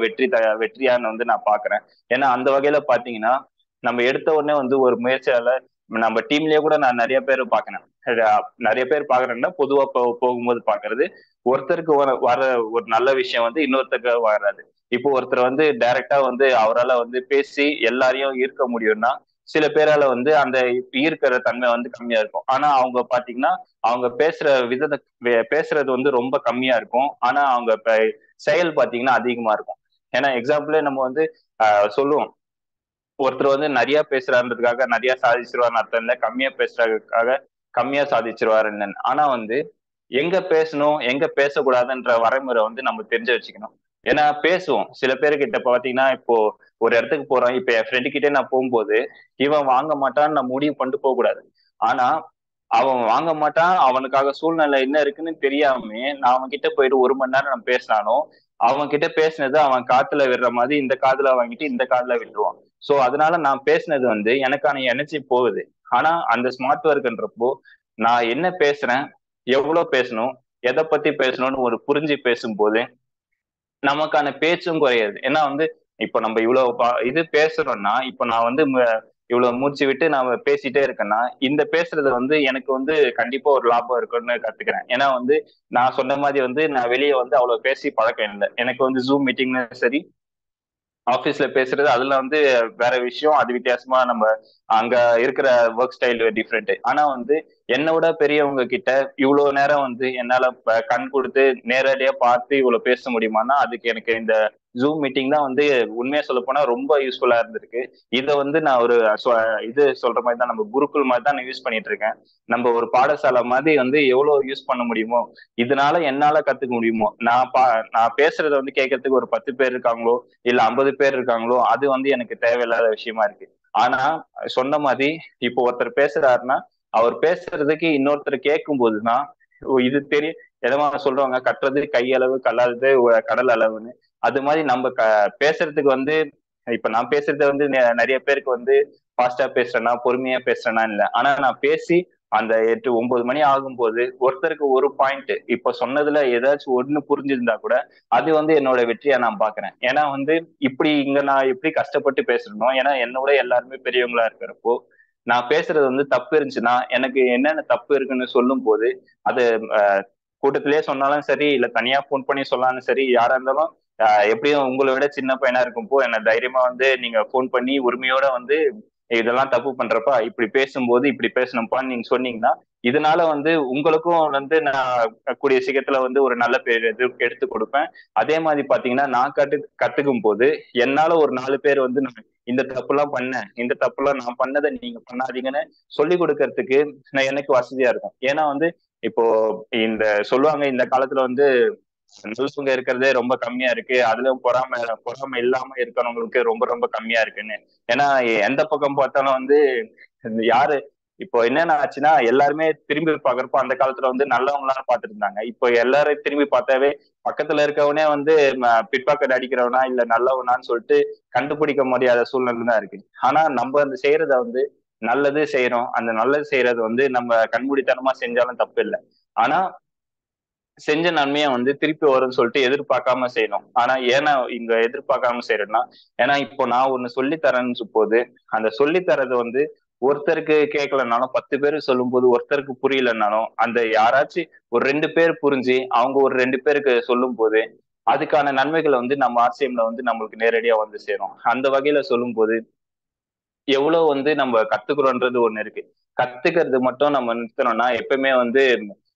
வெற்றியான்னு வந்து நான் பாக்குறேன். ஏன்னா அந்த வகையில பாத்தீங்கன்னா நம்ம எடுத்த உடனே வந்து ஒரு முயற்சியால நம்ம டீம்லயே கூட நான் நிறைய பேர் பாக்குறேன். நிறைய பேர் பாக்குறேன்னா பொதுவா போகும்போது பாக்குறது, ஒருத்தருக்கு வர ஒரு நல்ல விஷயம் வந்து இன்னொருத்தருக்கு வராது. இப்போ ஒருத்தர் வந்து டைரக்டா வந்து அவரால் வந்து பேசி எல்லாரையும் ஈர்க்க முடியும்னா, சில பேரால வந்து அந்த ஈர்க்கிற தன்மை வந்து கம்மியா இருக்கும். ஆனா அவங்க பாத்தீங்கன்னா அவங்க பேசுற பேசுறது வந்து ரொம்ப கம்மியா இருக்கும். ஆனா அவங்க செயல் பாத்தீங்கன்னா அதிகமா இருக்கும். ஏன்னா எக்ஸாம்பிளே நம்ம வந்து சொல்லுவோம், ஒருத்தர் வந்து நிறைய பேசுறாருன்றதுக்காக நிறைய சாதிச்சிருவாருன்னு அர்த்தம் இல்லை, கம்மியா பேசுறதுக்காக கம்மியா சாதிச்சிருவாருன்னு. ஆனா வந்து எங்க பேசணும் எங்க பேசக்கூடாதுன்ற வரைமுறை வந்து நம்ம தெரிஞ்சு வச்சுக்கணும். ஏன்னா பேசுவோம் சில பேர்கிட்ட பாத்தீங்கன்னா, இப்போ ஒரு இடத்துக்கு போறோம், இப்ப என் ஃப்ரெண்டு கிட்டே நான் போகும்போது இவன் வாங்க மாட்டான்னு நான் முடிவு பண்ணிட்டு போக கூடாது. ஆனா அவன் வாங்க மாட்டான், அவனுக்காக சூழ்நிலை என்ன இருக்குன்னு தெரியாம நான் அவன் கிட்ட போயிட்டு 1 மணி நேரம் நான் பேசினாலும், அவன் கிட்ட பேசினது அவன் காத்துல விடுற மாதிரி இந்த காதுல வாங்கிட்டு இந்த காதுல விட்டுருவான். சோ அதனால நான் பேசினது வந்து எனக்கான எனர்ஜி போகுது. ஆனா அந்த ஸ்மார்ட் ஒர்க்ன்றப்போ நான் என்ன பேசுறேன், எவ்வளவு பேசணும், எதை பத்தி பேசணும்னு ஒரு புரிஞ்சு பேசும்போது நமக்கான பேச்சும் குறையாது. ஏன்னா வந்து இப்ப நம்ம இவ்வளவு இது பேசுறோம்னா, இப்ப நான் வந்து இவ்வளவு மூச்சு விட்டு நான் பேசிட்டே இருக்கேன்னா, இந்த பேசுறது வந்து எனக்கு வந்து கண்டிப்பா ஒரு லாபம் இருக்குன்னு கத்துக்கிறேன். ஏன்னா வந்து நான் சொன்ன மாதிரி வந்து நான் வெளியே வந்து அவ்வளவு பேசி பழக்கம் இல்லை. எனக்கு வந்து ஜூம் மீட்டிங்னு சரி, ஆபீஸ்ல பேசுறது அதுல வந்து வேற விஷயம், அது வித்தியாசமா நம்ம அங்க இருக்கிற ஒர்க் ஸ்டைல் டிஃப்ரெண்ட். ஆனா வந்து என்னை விட பெரியவங்க கிட்ட இவ்வளவு நேரம் வந்து என்னால கண் கொடுத்து நேரடியா பார்த்து இவ்வளவு பேச முடியுமான்னா, அதுக்கு எனக்கு இந்த ஜூம் மீட்டிங் தான் வந்து உண்மையா சொல்ல போனா ரொம்ப யூஸ்ஃபுல்லா இருந்திருக்கு. இதை வந்து நான் ஒரு இது சொல்ற மாதிரி தான், நம்ம குருகுல் மாதிரி தான் நான் யூஸ் பண்ணிட்டு இருக்கேன். நம்ம ஒரு பாடசாலை மாதிரி வந்து எவ்வளவு யூஸ் பண்ண முடியுமோ, இதனால என்னால கத்துக்க முடியுமோ, நான் பேசுறத வந்து கேட்கறதுக்கு ஒரு 10 பேர் இருக்காங்களோ இல்ல 50 பேர் இருக்காங்களோ, அது வந்து எனக்கு தேவையில்லாத விஷயமா இருக்கு. ஆனா சொன்ன மாதிரி இப்போ ஒருத்தர் பேசுறாருன்னா அவர் பேசுறதுக்கு இன்னொருத்தர் கேட்கும் போதுதான் இது தெரியும். எதமா சொல்றாங்க, கட்டுறது கையளவு கல்லாதது கடல் அளவுன்னு. அது மாதிரி நம்ம பேசுறதுக்கு வந்து இப்ப நான் பேசுறது வந்து நிறைய பேருக்கு வந்து ஃபாஸ்டா பேசுறேன்னா பொறுமையா பேசுறேன்னா இல்ல. ஆனா நான் பேசி அந்த 8 9 மணி ஆகும்போது ஒருத்தருக்கு ஒரு பாயிண்ட் இப்ப சொன்னதுல ஏதாச்சும் ஒண்ணு புரிஞ்சிருந்தா கூட அது வந்து என்னோட வெற்றியா நான் பாக்குறேன். ஏன்னா வந்து இப்படி இங்க நான் எப்படி கஷ்டப்பட்டு பேசணும், ஏன்னா என்னோட எல்லாருமே பெரியவங்களா இருக்கிறப்போ நான் பேசுறது வந்து தப்பு இருந்துச்சுன்னா எனக்கு என்னென்ன தப்பு இருக்குன்னு சொல்லும் போது அது கூட்டத்திலேயே சொன்னாலும் சரி இல்ல தனியா போன் பண்ணி சொன்னாலும் சரி, யாரா இருந்தாலும் எப்படியும் உங்களை விட சின்ன பையனா இருக்கும்போ என்ன தைரியமா வந்து நீங்க போன் பண்ணி உரிமையோட வந்து இதெல்லாம் தப்பு பண்றப்ப இப்படி பேசும்போது இப்படி பேசணும்ப்பான்னு நீங்க சொன்னீங்கன்னா, இதனால வந்து உங்களுக்கும் வந்து நான் கூடிய சீக்கிரத்துல வந்து ஒரு நல்ல பேர் எடுத்து கொடுப்பேன். அதே மாதிரி பாத்தீங்கன்னா நான் கத்துக்கும் போது என்னால ஒரு 4 பேர் வந்து நான் இந்த தப்பு எல்லாம் பண்ணேன், இந்த தப்பு எல்லாம் நான் பண்ணதை நீங்க பண்ணாதீங்கன்னு சொல்லி கொடுக்கறதுக்கு நான் எனக்கு வசதியா இருக்கும். ஏன்னா வந்து இப்போ இந்த சொல்லுவாங்க இந்த காலத்துல வந்து நல்லவங்க இருக்கிறதே ரொம்ப கம்மியா இருக்கு, அதுலயும் பொறாமை பொறாமை இல்லாம இருக்கிறவங்களுக்கு ரொம்ப ரொம்ப கம்மியா இருக்குன்னு. ஏன்னா எந்த பக்கம் பார்த்தாலும் வந்து யாரு இப்போ என்னென்ன ஆச்சுன்னா எல்லாருமே திரும்பி பாக்குறப்போ அந்த காலத்துல வந்து நல்லவங்களாம் பார்த்துட்டு இருந்தாங்க. இப்போ எல்லாரும் திரும்பி பார்த்தாவே பக்கத்துல இருக்கவனே வந்து பிட்பாக்கெட் அடிக்கிறவனா இல்ல நல்லவனான்னு சொல்லிட்டு கண்டுபிடிக்க முடியாத சூழ்நிலை தான் இருக்கு. ஆனா நம்ம அந்த செய்யறத வந்து நல்லது செய்யறோம், அந்த நல்லது செய்யறது வந்து நம்ம கண்மூடித்தனமா செஞ்சாலும் தப்பு இல்லை. ஆனா செஞ்ச நன்மையை வந்து திருப்பி வரும்னு சொல்லிட்டு எதிர்பார்க்காம செய்யணும். ஆனா ஏன்னா இங்க எதிர்பார்க்காம செய்யறேன்னா, ஏன்னா இப்போ நான் ஒண்ணு சொல்லி தரேன்னு போது அந்த சொல்லி தரது வந்து ஒருத்தருக்கு கேட்கலனாலும் 10 பேருக்கு சொல்லும் போது ஒருத்தருக்கு புரியலனாலும் அந்த யாராச்சும் ஒரு 2 பேர் புரிஞ்சு அவங்க ஒரு 2 பேருக்கு சொல்லும் போது அதுக்கான நன்மைகளை வந்து நம்ம ஆர்சிஎம்ல வந்து நம்மளுக்கு நேரடியா வந்து சேரும். அந்த வகையில சொல்லும் போது எவ்வளவு வந்து நம்ம கத்துக்கிறோன்றது ஒண்ணு இருக்கு. கத்துக்கிறது மட்டும் நம்ம நிறுத்தணும்னா எப்பவுமே வந்து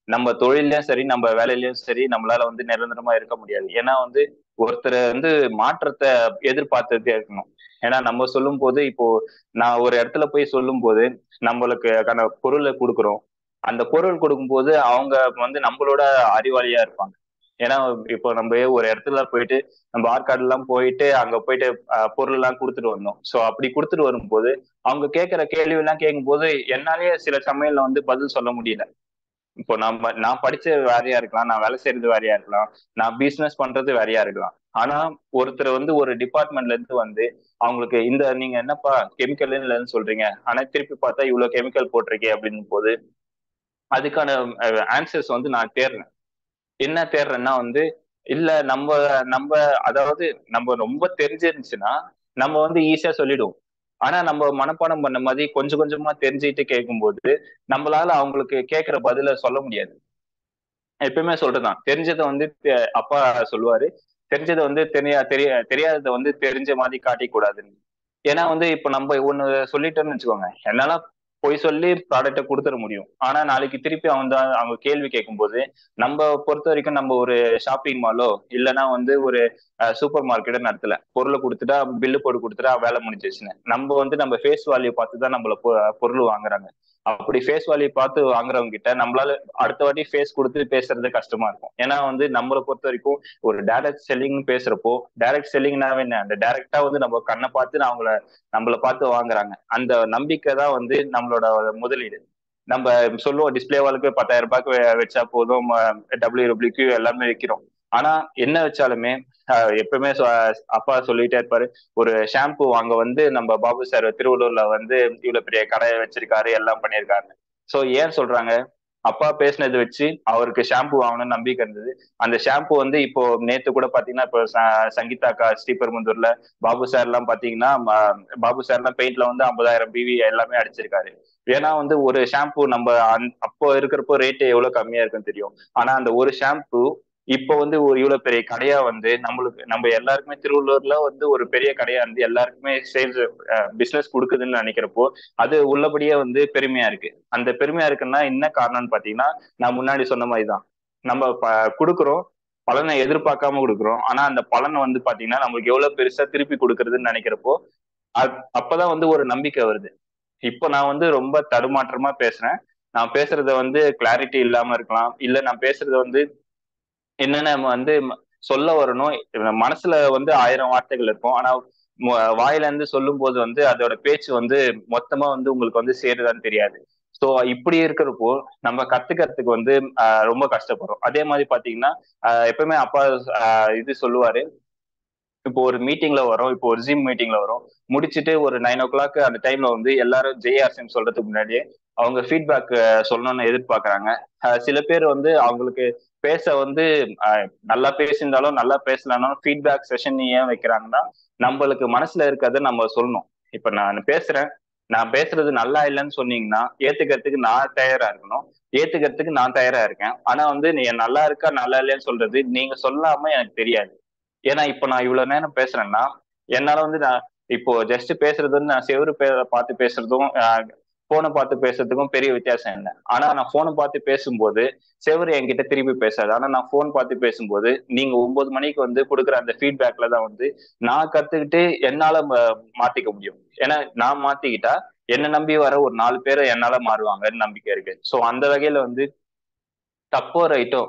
நம்ம தொழிலையும் சரி நம்ம வேலையிலயும் சரி நம்மளால வந்து நிரந்தரமா இருக்க முடியாது. ஏன்னா வந்து ஒருத்தர் வந்து மாற்றத்தை எதிர்பார்த்துட்டே இருக்கணும். ஏன்னா நம்ம சொல்லும் போது இப்போ நான் ஒரு இடத்துல போய் சொல்லும் போது நம்மளுக்கான பொருளை கொடுக்குறோம். அந்த பொருள் கொடுக்கும்போது அவங்க வந்து நம்மளோட அறிவாளியா இருப்பாங்க. ஏன்னா இப்போ நம்ம ஒரு இடத்துல போயிட்டு நம்ம ஆற்காடு எல்லாம் போயிட்டு அங்க போயிட்டு பொருள் எல்லாம் கொடுத்துட்டு வந்தோம். சோ அப்படி கொடுத்துட்டு வரும்போது அவங்க கேட்கிற கேள்வி எல்லாம் கேட்கும் போது என்னாலேயே சில சமயம்ல வந்து பதில் சொல்ல முடியல. இப்போ நான் படிச்ச வேறையா இருக்கலாம், நான் வேலை செய்யறது வேறையா இருக்கலாம், நான் பிசினஸ் பண்றது வேறையா இருக்கலாம். ஆனா ஒருத்தர் வந்து ஒரு டிபார்ட்மெண்ட்ல இருந்து வந்து அவங்களுக்கு இந்த நீங்க என்னப்பா கெமிக்கல் இல்லைன்னு சொல்றீங்க, ஆனா திருப்பி பார்த்தா இவ்வளவு கெமிக்கல் போட்டிருக்கே அப்படின்னும் போது அதுக்கான ஆன்சர்ஸ் வந்து நான் தேடுறேன். என்ன தேடுறேன்னா வந்து இல்ல நம்ம நம்ம அதாவது நம்ம ரொம்ப தெரிஞ்சிருந்துச்சுன்னா நம்ம வந்து ஈஸியா சொல்லிடுவோம். ஆனா நம்ம மனப்பாடம் பண்ண மாதிரி கொஞ்சம் கொஞ்சமா தெரிஞ்சுக்கிட்டு கேட்கும்போது நம்மளால அவங்களுக்கு கேட்கிற பதில சொல்ல முடியாது. எப்பயுமே சொல்றதுதான், தெரிஞ்சதை வந்து அப்பா சொல்லுவாரு, தெரிஞ்சதை வந்து தெரியாததை வந்து தெரிஞ்ச மாதிரி காட்டிக் கூடாதுன்னு. ஏன்னா வந்து இப்ப நம்ம ஒண்ணு சொல்லிட்டோம்னு வச்சுக்கோங்க, என்னால பொய் சொல்லி ப்ராடக்ட கொடுத்துட முடியும். ஆனா நாளைக்கு திருப்பி அவங்க கேள்வி கேட்கும்போது நம்ம பொறுத்த வரைக்கும் நம்ம ஒரு ஷாப்பிங் மாலோ இல்லைன்னா வந்து ஒரு சூப்பர் மார்க்கெட்டோ நடத்தல, பொருளை கொடுத்துட்டா பில்லு போட்டு கொடுத்துட்டா வேலை முடிஞ்சிச்சுன்னு நம்ம வந்து நம்ம ஃபேஸ் வேல்யூ பார்த்து தான் நம்மள பொருள் வாங்குறாங்க. அப்படி ஃபேஸ் வேல்யூ பார்த்து வாங்குறவங்க கிட்ட நம்மளால அடுத்த வாட்டி ஃபேஸ் கொடுத்து பேசுறது கஷ்டமா இருக்கும். ஏன்னா வந்து நம்மளை பொறுத்த வரைக்கும் ஒரு டைரக்ட் செல்லிங் பேசுறப்போ, டைரக்ட் செல்லிங்னாவே என்ன, அந்த டைரக்டா வந்து நம்ம கண்ணை பார்த்து நம்மளை பார்த்து வாங்குறாங்க. அந்த நம்பிக்கை தான் வந்து நம்மளோட முதலீடு. நம்ம சொல்லுவோம் டிஸ்பிளே வாலுக்கு 10,000 ரூபாய்க்கு வச்சா போதும், WWQ எல்லாமே வைக்கிறோம். ஆனா என்ன வச்சாலுமே எப்பவுமே அப்பா சொல்லிட்டே இருப்பாரு, ஒரு ஷாம்பு வாங்க வந்து நம்ம பாபு சார் திருவள்ளூர்ல வந்து இவ்வளவு பெரிய கடை வச்சிருக்காரு, எல்லாம் பண்ணியிருக்காரு. சோ ஏன் சொல்றாங்க, அப்பா பேசினது வச்சு அவருக்கு ஷாம்பு வாங்கணும்னு நம்பிக்கை இருந்தது. அந்த ஷாம்பு வந்து இப்போ நேத்து கூட பாத்தீங்கன்னா இப்போ சங்கீதா அக்கா ஸ்ரீபெரும்புதூர்ல பாபு சார் எல்லாம் பாத்தீங்கன்னா பாபு சார் எல்லாம் பெயிண்ட்ல வந்து 50,000 பிவி எல்லாமே அடிச்சிருக்காரு. ஏன்னா வந்து ஒரு ஷாம்பு நம்ம அப்போ இருக்கிறப்போ ரேட்டு எவ்வளவு கம்மியா இருக்குன்னு தெரியும். ஆனா அந்த ஒரு ஷாம்பு இப்போ வந்து ஒரு இவ்வளவு பெரிய கடையா வந்து நம்ம எல்லாருக்குமே திருவள்ளூர்ல வந்து ஒரு பெரிய கடையா இருந்து எல்லாருக்குமே சேல்ஸ் பிசினஸ் கொடுக்குதுன்னு நினைக்கிறப்போ அது உள்ளபடியே வந்து பெருமையா இருக்கு. அந்த பெருமையா இருக்குன்னா என்ன காரணம்னு பாத்தீங்கன்னா, நான் முன்னாடி சொன்ன மாதிரிதான், நம்ம கொடுக்குறோம், பலனை எதிர்பார்க்காம கொடுக்குறோம். ஆனா அந்த பலனை வந்து பாத்தீங்கன்னா நம்மளுக்கு எவ்வளவு பெருசா திருப்பி கொடுக்கறதுன்னு நினைக்கிறப்போ அப்பதான் வந்து ஒரு நம்பிக்கை வருது. இப்போ நான் வந்து ரொம்ப தடுமாற்றமா பேசுறேன். நான் பேசுறத வந்து கிளாரிட்டி இல்லாம இருக்கலாம், இல்ல நான் பேசுறத வந்து என்னென்ன வந்து சொல்ல வரணும், மனசுல வந்து 1000 வார்த்தைகள் இருக்கும். ஆனா வாயில இருந்து சொல்லும் போது வந்து அதோட பேச்சு வந்து மொத்தமா வந்து உங்களுக்கு வந்து சேருதான்னு தெரியாது. சோ இப்படி இருக்கிறப்போ நம்ம கத்துக்கிறதுக்கு வந்து ரொம்ப கஷ்டப்படுறோம். அதே மாதிரி பாத்தீங்கன்னா எப்பவுமே அப்பா இது சொல்லுவாரு, இப்போ ஒரு மீட்டிங்ல வரோம், இப்போ ஒரு ஜிம் மீட்டிங்ல வரோம், முடிச்சுட்டு ஒரு 9 o'clock அந்த டைம்ல வந்து எல்லாரும் ஜேஆர்சின்னு சொல்றதுக்கு முன்னாடியே அவங்க ஃபீட்பேக் சொல்லணும்னு எதிர்பார்க்கறாங்க. சில பேர் வந்து அவங்களுக்கு பேச வந்து நல்லா பேசியிருந்தாலும் நல்லா பேசலனாலும் ஃபீட்பேக் செஷன் ஏன் வைக்கிறாங்கன்னா, நம்மளுக்கு மனசுல இருக்கிறத நம்ம சொல்லணும். இப்ப நான் பேசுறேன், நான் பேசுறது நல்லா இல்லைன்னு சொன்னீங்கன்னா ஏத்துக்கிறதுக்கு நான் தயாரா இருக்கணும், ஏத்துக்கிறதுக்கு நான் தயாரா இருக்கேன். ஆனா வந்து நீ நல்லா இருக்கா நல்லா இல்லையான்னு சொல்றது நீங்க சொல்லாம எனக்கு தெரியாது. ஏன்னா இப்ப நான் இவ்வளவு நேரம் பேசுறேன்னா என்னால வந்து நான் இப்போ ஜஸ்ட் பேசுறது வந்து நான் செவரு பார்த்து பேசுறதும் போனை பார்த்து பேசுறதுக்கும் பெரிய வித்தியாசம் இல்லை. ஆனா நான் போனை பார்த்து பேசும்போது செவரு என்கிட்ட திருப்பி பேசாது. ஆனா நான் போன் பார்த்து பேசும்போது நீங்க 9 மணிக்கு வந்து கொடுக்குற அந்த ஃபீட்பேக்ல தான் வந்து நான் கத்துக்கிட்டு என்னால மாத்திக்க முடியும். ஏன்னா நான் மாத்திக்கிட்டா என்ன நம்பி வர ஒரு 4 பேரை என்னால மாறுவாங்கன்னு நம்பிக்கை இருக்கு. சோ அந்த வகையில வந்து தப்போ ரைட்டோ,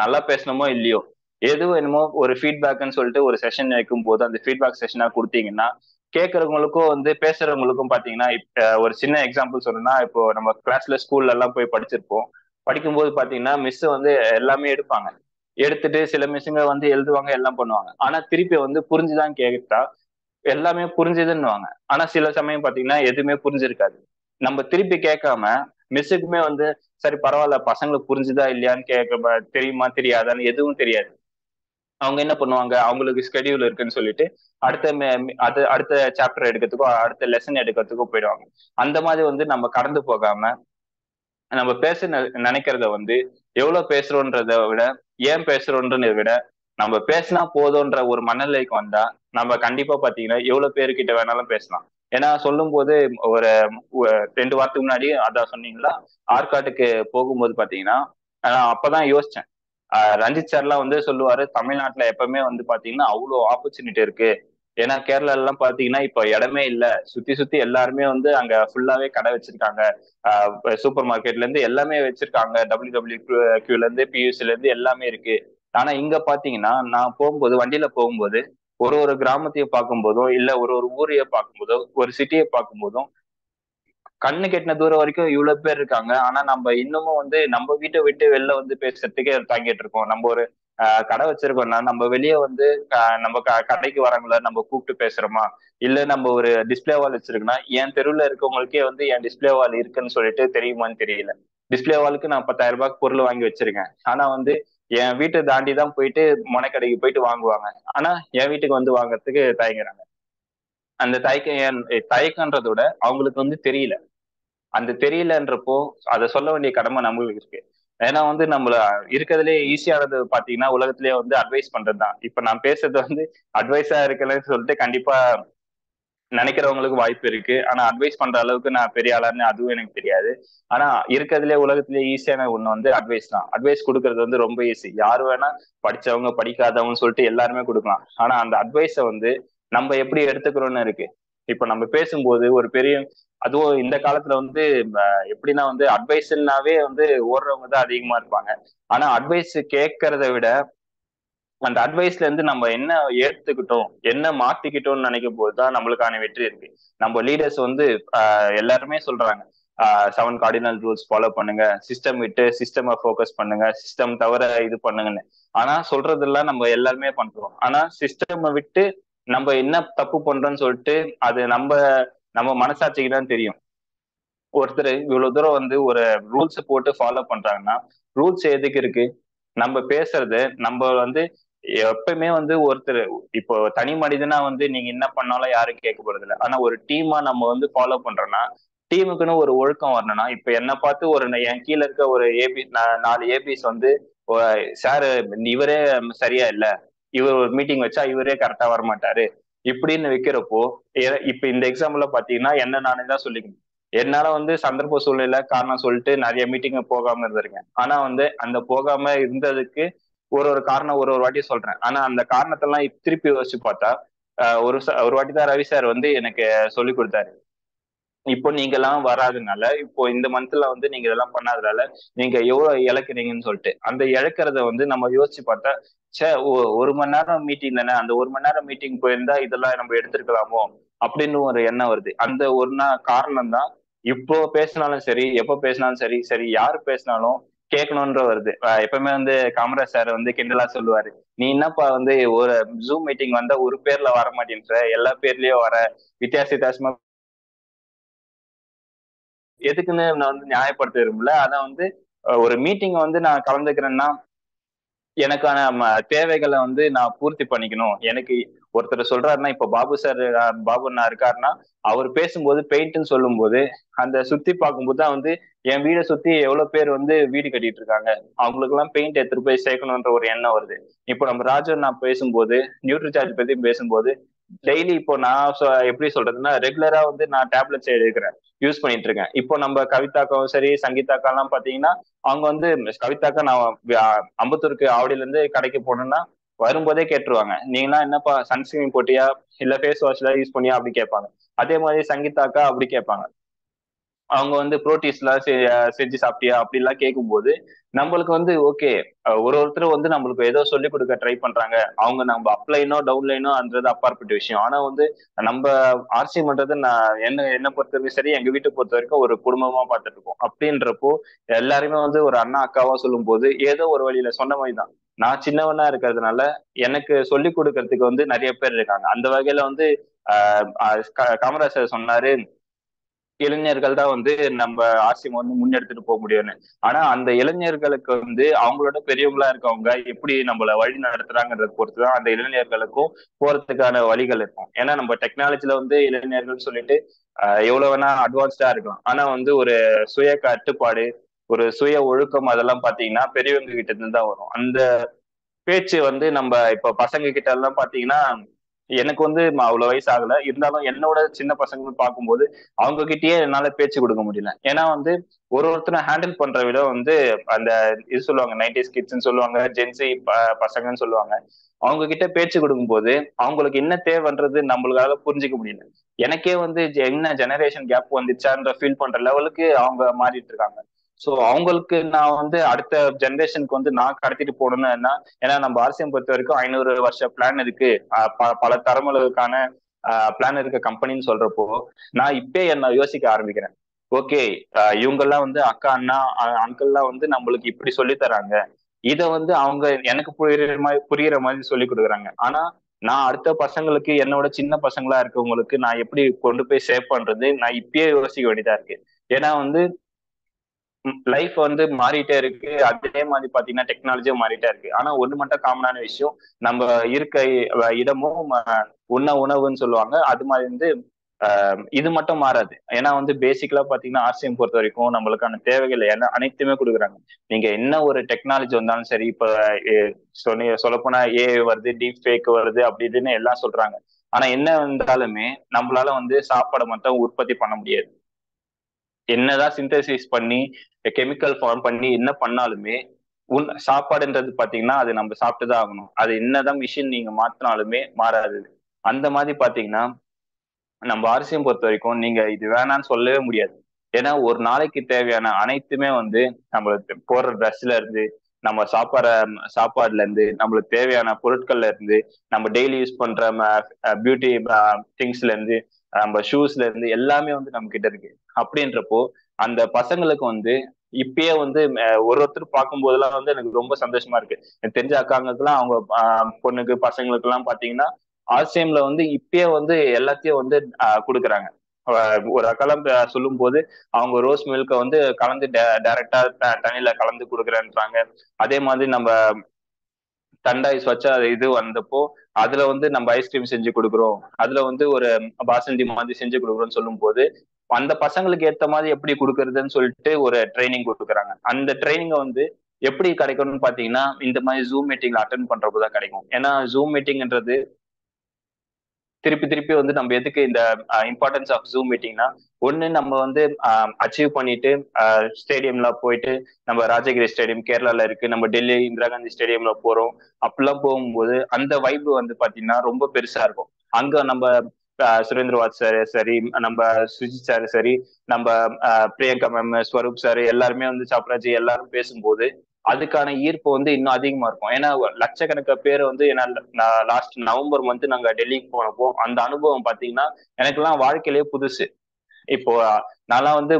நல்லா பேசணுமோ இல்லையோ, எது வேணுமோ ஒரு ஃபீட்பேக்னு சொல்லிட்டு ஒரு செஷன் வைக்கும் போது அந்த ஃபீட்பேக் செஷனா கொடுத்தீங்கன்னா கேட்கறவங்களுக்கும் வந்து பேசுறவங்களுக்கும் பாத்தீங்கன்னா, இப்ப ஒரு சின்ன எக்ஸாம்பிள் சொல்லணும்னா, இப்போ நம்ம கிளாஸ்ல ஸ்கூல்ல எல்லாம் போய் படிச்சிருப்போம். படிக்கும்போது பாத்தீங்கன்னா மிஸ் வந்து எல்லாமே எடுப்பாங்க. எடுத்துட்டு சில மிஸ்ஸுங்க வந்து எழுதுவாங்க, எல்லாம் பண்ணுவாங்க. ஆனா திருப்பி வந்து புரிஞ்சுதான் கேட்டா எல்லாமே புரிஞ்சுதுன்னுவாங்க. ஆனா சில சமயம் பாத்தீங்கன்னா எதுவுமே புரிஞ்சிருக்காது. நம்ம திருப்பி கேட்காம மிஸ்ஸுக்குமே வந்து சரி பரவாயில்ல பசங்களுக்கு புரிஞ்சுதா இல்லையான்னு தெரியுமா தெரியாதான்னு எதுவும் தெரியாது. அவங்க என்ன பண்ணுவாங்க, அவங்களுக்கு ஸ்கெடியூல் இருக்குன்னு சொல்லிட்டு அடுத்த சாப்டர் எடுக்கிறதுக்கோ அடுத்த லெசன் எடுக்கிறதுக்கோ போயிடுவாங்க. அந்த மாதிரி வந்து நம்ம கடந்து போகாம நம்ம பேச நினைக்கிறத வந்து எவ்வளவு பேசுறோன்றத விட ஏன் பேசுறோன்றதை விட நம்ம பேசினா போதும்ன்ற ஒரு மனநிலைக்கு வந்தா நம்ம கண்டிப்பா பாத்தீங்கன்னா எவ்வளவு பேருக்கிட்ட வேணாலும் பேசலாம். ஏன்னா சொல்லும் போது ஒரு 2 வாரத்துக்கு முன்னாடி அதான் சொன்னீங்களா, ஆற்காட்டுக்கு போகும்போது பாத்தீங்கன்னா அப்பதான் யோசிச்சேன். ரஞ்சித் சார்லாம் வந்து சொல்லுவாரு, தமிழ்நாட்டுல எப்பவுமே வந்து பாத்தீங்கன்னா அவ்வளோ ஆப்பர்ச்சுனிட்டி இருக்கு. ஏன்னா கேரளா எல்லாம் பாத்தீங்கன்னா இப்ப இடமே இல்ல, சுத்தி சுத்தி எல்லாருமே வந்து அங்க ஃபுல்லாவே கடை வச்சிருக்காங்க. சூப்பர் மார்க்கெட்ல இருந்து எல்லாமே வச்சிருக்காங்க, WWQல இருந்து பியூசில இருந்து எல்லாமே இருக்கு. ஆனா இங்க பாத்தீங்கன்னா நான் போகும்போது வண்டியில போகும்போது ஒரு ஒரு கிராமத்தையும் பார்க்கும் போதும் இல்ல ஒரு ஒரு ஊரையே பார்க்கும் போதோ ஒரு சிட்டியை பார்க்கும் போதும் கண்ணு கெட்டின தூரம் வரைக்கும் இவ்வளவு பேர் இருக்காங்க. ஆனா நம்ம இன்னமும் வந்து நம்ம வீட்டை விட்டு வெளில வந்து பேசுறதுக்கே தாங்கிட்டு இருக்கோம். நம்ம ஒரு கடை வச்சிருக்கோம்னா நம்ம வெளியே வந்து நம்ம கடைக்கு வரவங்கள நம்ம கூப்பிட்டு பேசுறோமா? இல்ல நம்ம ஒரு டிஸ்பிளே வால் வச்சிருக்கோம்னா என் தெருவுல இருக்கவங்களுக்கே வந்து என் டிஸ்பிளே வால் இருக்குன்னு சொல்லிட்டு தெரியுமான்னு தெரியல. டிஸ்பிளே வாலுக்கு நான் 10,000 ரூபாய்க்கு பொருள் வாங்கி வச்சிருக்கேன். ஆனா வந்து என் வீட்டை தாண்டி தான் போயிட்டு மொனக்கடைக்கு போயிட்டு வாங்குவாங்க. ஆனா என் வீட்டுக்கு வந்து வாங்குறதுக்கு தயங்குறாங்க. அந்த தயக்கன்றத விட அவங்களுக்கு வந்து தெரியல. அந்த தெரியலன்றப்போ அதை சொல்ல வேண்டிய கடமை நம்மளுக்கு இருக்கு. ஏன்னா வந்து நம்மள இருக்கிறதுலே ஈஸியானது பாத்தீங்கன்னா உலகத்திலேயே வந்து அட்வைஸ் பண்றதுதான். இப்ப நான் பேசுறது வந்து அட்வைஸா இருக்கலன்னு சொல்லிட்டு கண்டிப்பா நினைக்கிறவங்களுக்கு வாய்ப்பு இருக்கு. ஆனா அட்வைஸ் பண்ற அளவுக்கு நான் பெரிய ஆளான்னு அதுவும் எனக்கு தெரியாது. ஆனா இருக்கிறதுலே உலகத்திலேயே ஈஸியான ஒண்ணு வந்து அட்வைஸ் தான். அட்வைஸ் கொடுக்கறது வந்து ரொம்ப ஈஸி. யாரு வேணா படிச்சவங்க படிக்காதவங்கன்னு சொல்லிட்டு எல்லாருமே கொடுக்கலாம். ஆனா அந்த அட்வைஸை வந்து நம்ம எப்படி எடுத்துக்கிறோம்னு இருக்கு. இப்ப நம்ம பேசும்போது ஒரு பெரிய அதுவும் இந்த காலத்துல வந்து எப்படின்னா வந்து அட்வைஸ்னாவே வந்து ஓடுறவங்க தான் அதிகமா இருப்பாங்க. ஆனா அட்வைஸ் கேட்கறத விட அந்த அட்வைஸ்ல இருந்து நம்ம என்ன ஏத்துக்கிட்டோம், என்ன மாத்திக்கிட்டோம்னு நினைக்கும் போதுதான் நம்மளுக்கான வெற்றி இருக்கு. நம்ம லீடர்ஸ் வந்து எல்லாருமே சொல்றாங்க 7 கார்டினல் ரூல்ஸ் ஃபாலோ பண்ணுங்க, சிஸ்டம் விட்டு சிஸ்டம் ஃபோக்கஸ் பண்ணுங்க, சிஸ்டம் தவிர இது பண்ணுங்கன்னு. ஆனா சொல்றதெல்லாம் நம்ம எல்லாருமே பண்றோம். ஆனா சிஸ்டம் விட்டு நம்ம என்ன தப்பு பண்றோம்னு சொல்லிட்டு அது நம்ம நம்ம மனசாட்சிக்கு தான் தெரியும். ஒருத்தர் இவ்வளவு தூரம் வந்து ஒரு ரூல்ஸ் போட்டு ஃபாலோ பண்றாங்கன்னா ரூல்ஸ் எதுக்கு இருக்கு? நம்ம பேசுறது நம்ம வந்து எப்பவுமே வந்து ஒருத்தர் இப்போ தனி மனிதனா வந்து நீங்க என்ன பண்ணாலும் யாரும் கேட்க போறது இல்லை. ஆனா ஒரு டீமா நம்ம வந்து ஃபாலோ பண்றோம்னா டீமுக்குன்னு ஒரு ஒழுக்கம் வரணும்னா இப்ப என்ன பார்த்து ஒரு என் கீழே இருக்க ஒரு 4 ஏபிஸ் வந்து சார் இவரே சரியா இல்ல, இவர் ஒரு மீட்டிங் வச்சா இவரே கரெக்டா வர மாட்டாரு இப்படின்னு வைக்கிறப்போ இப்ப இந்த எக்ஸாம்பிள் பாத்தீங்கன்னா என்ன நானே தான் சொல்லிக்கணும். என்னால வந்து சந்தர்ப்ப சூழ்நிலை காரணம் சொல்லிட்டு நிறைய மீட்டிங் போகாம இருந்திருக்கேன். ஆனா வந்து அந்த போகாம இருந்ததுக்கு ஒரு காரணம் ஒரு வாட்டி சொல்றேன். ஆனா அந்த காரணத்தெல்லாம் திருப்பி யோசிச்சு பார்த்தா ஒரு வாட்டி தான் ரவி சார் வந்து எனக்கு சொல்லி கொடுத்தாரு. இப்போ நீங்க எல்லாம் வராதனால இப்போ இந்த மந்த்ல வந்து நீங்க இதெல்லாம் பண்ணாதனால நீங்க எவ்வளவு இழக்கிறீங்கன்னு சொல்லிட்டு அந்த இழக்கிறத வந்து நம்ம யோசிச்சு பார்த்தா சே 1 மணி நேரம் மீட்டிங் தானே, அந்த 1 மணி நேரம் மீட்டிங் போயிருந்தா இதெல்லாம் நம்ம எடுத்திருக்கலாமோ அப்படின்னு ஒரு எண்ணம் வருது. அந்த ஒரு காரணம் தான் இப்போ பேசினாலும் சரி எப்போ பேசினாலும் சரி சரி யாரு பேசினாலும் கேட்கணும்ன்ற வருது. எப்பவுமே வந்து காமராஜ் சார் வந்து கிண்டலா சொல்லுவாரு, நீ என்னப்பா வந்து ஒரு ஜூம் மீட்டிங் வந்தா ஒரு பேர்ல வர மாட்டேன்ற எல்லா பேர்லயும் வர, வித்தியாச வித்தியாசமா எதுக்குன்னு நான் வந்து நியாயப்படுத்த விரும்பல. ஆனா வந்து ஒரு மீட்டிங் வந்து நான் கலந்துக்கிறேன்னா எனக்கான தேவைகளை வந்து நான் பூர்த்தி பண்ணிக்கணும். எனக்கு ஒருத்தர் சொல்றாருன்னா இப்ப பாபு சார் பாபு அண்ணா இருக்காருன்னா அவர் பேசும்போது பெயிண்ட்னு சொல்லும் போது அந்த சுத்தி பார்க்கும்போது தான் வந்து என் வீடை சுத்தி எவ்வளவு பேர் வந்து வீடு கட்டிட்டு இருக்காங்க, அவங்களுக்கு எல்லாம் பெயிண்ட் எடுத்துட்டு போய் சேர்க்கணும்ன்ற ஒரு எண்ணம் வருது. இப்போ நம்ம ராஜன் நான் பேசும்போது நியூட்ரி சார்ஜ் பத்தி பேசும்போது டெய்லி இப்போ நான் எப்படி சொல்றதுன்னா ரெகுலரா வந்து நான் டேப்லெட்ஸ் எடுக்கிறேன், யூஸ் பண்ணிட்டு இருக்கேன். இப்போ நம்ம கவிதாக்காவும் சரி சங்கீதாக்கெல்லாம் பாத்தீங்கன்னா அவங்க வந்து கவிதாக்கா நான் அம்பத்தூருக்கு ஆவடியில இருந்து கடைக்கு போனோம்னா வரும்போதே கேட்டுருவாங்க, நீங்களா என்னப்பா சன்ஸ்கிரீன் போட்டியா இல்ல ஃபேஸ் வாஷ் எல்லாம் யூஸ் பண்ணியா அப்படி கேட்பாங்க. அதே மாதிரி சங்கீதாக்கா அப்படி கேட்பாங்க. அவங்க வந்து ப்ரோட்டீஸ் எல்லாம் செஞ்சு சாப்பிட்டியா அப்படி எல்லாம் கேட்கும்போது நம்மளுக்கு வந்து ஓகே ஒருத்தர் வந்து நம்மளுக்கு ஏதோ சொல்லிக் கொடுக்க ட்ரை பண்றாங்க. அவங்க நம்ம அப்லைனோ டவுன்லைனோன்றது அப்பாற்பட்ட விஷயம். ஆனா வந்து நம்ம ஆர்சிஎம்ன்றது நான் என்ன பொறுத்த வரைக்கும் சரி எங்க வீட்டை பொறுத்த வரைக்கும் ஒரு குடும்பமா பார்த்துட்டு இருக்கோம். அப்படின்றப்போ எல்லாருமே வந்து ஒரு அண்ணா அக்காவா சொல்லும் போது ஏதோ ஒரு வழியில சொன்ன மாதிரி தான் நான் சின்னவனா இருக்கிறதுனால எனக்கு சொல்லிக் கொடுக்கறதுக்கு வந்து நிறைய பேர் இருக்காங்க. அந்த வகையில வந்து காமராஜ் சார் சொன்னாரு இளைஞர்கள் தான் வந்து நம்ம ஆசியம் வந்து முன்னெடுத்துட்டு போக முடியும்னு. ஆனா அந்த இளைஞர்களுக்கு வந்து அவங்களோட பெரியவங்களா இருக்கவங்க எப்படி நம்மள வழி நடத்துறாங்கன்றத பொறுத்துதான் அந்த இளைஞர்களுக்கும் போறதுக்கான வழிகள் இருக்கும். ஏன்னா நம்ம டெக்னாலஜில வந்து இளைஞர்கள் சொல்லிட்டு எவ்வளவு வேணா அட்வான்ஸ்டா இருக்கலாம். ஆனா வந்து ஒரு சுய கட்டுப்பாடு ஒரு சுய ஒழுக்கம் அதெல்லாம் பாத்தீங்கன்னா பெரியவங்க கிட்ட இருந்து தான் வரும். அந்த பேச்சு வந்து நம்ம இப்ப பசங்க கிட்ட எல்லாம் பாத்தீங்கன்னா எனக்கு வந்து அவ்வளவு வயசு ஆகல, இருந்தாலும் என்னோட சின்ன பசங்க பார்க்கும்போது அவங்க கிட்டயே என்னால பேச்சு கொடுக்க முடியல. ஏன்னா வந்து ஒருத்தரை ஹேண்டில் பண்ற விடம் வந்து அந்த இது சொல்லுவாங்க 90s கிட்ஸ்ன்னு சொல்லுவாங்க, ஜென்சி பசங்கன்னு சொல்லுவாங்க. அவங்க கிட்ட பேச்சு கொடுக்கும்போது அவங்களுக்கு என்ன தேவைன்றது நம்மளுக்காக புரிஞ்சுக்க முடியல. எனக்கே வந்து என்ன ஜெனரேஷன் கேப் வந்துச்சான்ற ஃபீல் பண்ற லெவலுக்கு அவங்க மாறிட்டு இருக்காங்க. சோ அவங்களுக்கு நான் வந்து அடுத்த ஜெனரேஷனுக்கு வந்து நான் கடத்திட்டு போகணும்னா ஏன்னா நம்ம ஆர்சிஎம் பொறுத்த வரைக்கும் 500 வருஷ பிளான் இருக்கு, பல தலைமுறைகளுக்கான பிளான் இருக்க கம்பெனின்னு சொல்றப்போ நான் இப்பே என்ன யோசிக்க ஆரம்பிக்கிறேன். ஓகே, இவங்கெல்லாம் வந்து அக்கா அண்ணா அங்கிள்லாம் வந்து நம்மளுக்கு இப்படி சொல்லி தராங்க, இத வந்து அவங்க எனக்கு புரியுற மாதிரி சொல்லி கொடுக்குறாங்க. ஆனா நான் அடுத்த பசங்களுக்கு, என்னோட சின்ன பசங்களா இருக்கவங்களுக்கு நான் எப்படி கொண்டு போய் சேவ் பண்றது, நான் இப்பயே யோசிக்க வேண்டியதா இருக்கு. ஏன்னா வந்து லைஃப் வந்து மாறிட்டே இருக்கு. அதே மாதிரி பாத்தீங்கன்னா டெக்னாலஜியும் மாறிட்டே இருக்கு. ஆனா ஒண்ணு மட்டும் காமனான விஷயம், நம்ம இருக்க இடமும் உண்ண உணவுன்னு சொல்லுவாங்க, அது மாதிரி வந்து இது மட்டும் மாறாது. ஏன்னா வந்து பேசிக்கலா பாத்தீங்கன்னா ஆர்சிஎம் பொறுத்த வரைக்கும் நம்மளுக்கான தேவைகள் அனைத்துமே கொடுக்குறாங்க. நீங்க என்ன ஒரு டெக்னாலஜி வந்தாலும் சரி, இப்ப சொல்லப்போனா ஏஐ வருது, டீப் ஃபேக் வருது, அப்படி இப்படின்னு எல்லாம் சொல்றாங்க. ஆனா என்ன வந்தாலுமே நம்மளால வந்து சாப்பாடை மட்டும் உற்பத்தி பண்ண முடியாது. என்னதான் சிந்தசிஸ் பண்ணி கெமிக்கல் ஃபார்ம் பண்ணி என்ன பண்ணாலுமே சாப்பாடுன்றது பாத்தீங்கன்னா அது நம்ம சாப்பிட்டுதான் ஆகணும். அது என்னதான் மிஷின் நீங்க மாத்தினாலுமே மாறாது. அந்த மாதிரி பாத்தீங்கன்னா நம்ம அரசியம் பொறுத்த வரைக்கும் நீங்க இது வேணான்னு சொல்லவே முடியாது. ஏன்னா ஒரு நாளைக்கு தேவையான அனைத்துமே வந்து நம்மளுக்கு போடுற ட்ரெஸ்ல இருந்து, நம்ம சாப்பாடுல இருந்து, நம்மளுக்கு தேவையான பொருட்கள்ல இருந்து, நம்ம டெய்லி யூஸ் பண்ற பியூட்டி திங்ஸ்ல இருந்து, நம்ம ஷூஸ்ல இருந்து எல்லாமே வந்து நம்ம கிட்ட இருக்கு. அப்படின்றப்போ அந்த பசங்களுக்கு வந்து இப்பயே வந்து ஒருத்தர் பார்க்கும் போதெல்லாம் வந்து எனக்கு ரொம்ப சந்தோஷமா இருக்கு. எனக்கு தெரிஞ்ச அக்காங்களுக்குலாம் அவங்க பொண்ணுக்கு பசங்களுக்கு எல்லாம் பாத்தீங்கன்னா ஆர்சிஎம்ல வந்து இப்பயே வந்து எல்லாத்தையும் வந்து கொடுக்குறாங்க. ஒரு அக்காலம் சொல்லும் போது அவங்க ரோஸ் மில்க வந்து கலந்து டைரக்டா தண்ணியில கலந்து கொடுக்குறேன்றாங்க. அதே மாதிரி நம்ம தண்டாய் ஸ்வச்சா இது வந்தப்போ அதுல வந்து நம்ம ஐஸ்கிரீம் செஞ்சு கொடுக்குறோம், அதுல வந்து ஒரு பாசந்தி மாதிரி செஞ்சு கொடுக்குறோம்னு சொல்லும் போது அந்த பசங்களுக்கு ஏத்த மாதிரி எப்படி கொடுக்கறதுன்னு சொல்லிட்டு ஒரு ட்ரைனிங் கொடுக்குறாங்க. அந்த ட்ரைனிங்கை வந்து எப்படி கிடைக்கணும்னு பாத்தீங்கன்னா இந்த மாதிரி ஜூம் மீட்டிங்ல அட்டன் பண்றப்பதான் கிடைக்கும். ஏன்னா ஜூம் மீட்டிங்ன்றது திருப்பி திருப்பி வந்து நம்ம எதுக்கு இந்த இம்பார்ட்டன்ஸ் ஆஃப் ஜூம் மீட்டிங்னா, ஒண்ணு நம்ம வந்து அச்சீவ் பண்ணிட்டு ஸ்டேடியம்ல போயிட்டு, நம்ம ராஜகிரி ஸ்டேடியம் கேரளால இருக்கு, நம்ம டெல்லி இந்திரா காந்தி ஸ்டேடியம்ல போறோம். அப்படிலாம் போகும்போது அந்த வைப் வந்து பாத்தீங்கன்னா ரொம்ப பெருசா இருக்கும். அங்க நம்ம சுரேந்திரவாத் சார் சரி, நம்ம சுஜித் சார் சரி, நம்ம பிரியங்கா மேம், ஸ்வரூப் சார் எல்லாருமே வந்து சாப்ராஜி எல்லாரும் பேசும்போது அதுக்கான ஈர்ப்பு வந்து இன்னும் அதிகமா இருக்கும். ஏன்னா லட்சக்கணக்கான பேர் வந்து லாஸ்ட் நவம்பர் மந்த் நாங்க டெல்லிக்கு போனப்போ அந்த அனுபவம் பாத்தீங்கன்னா எனக்கு எல்லாம் வாழ்க்கையிலேயே புதுசு. இப்போ நான்லாம் வந்து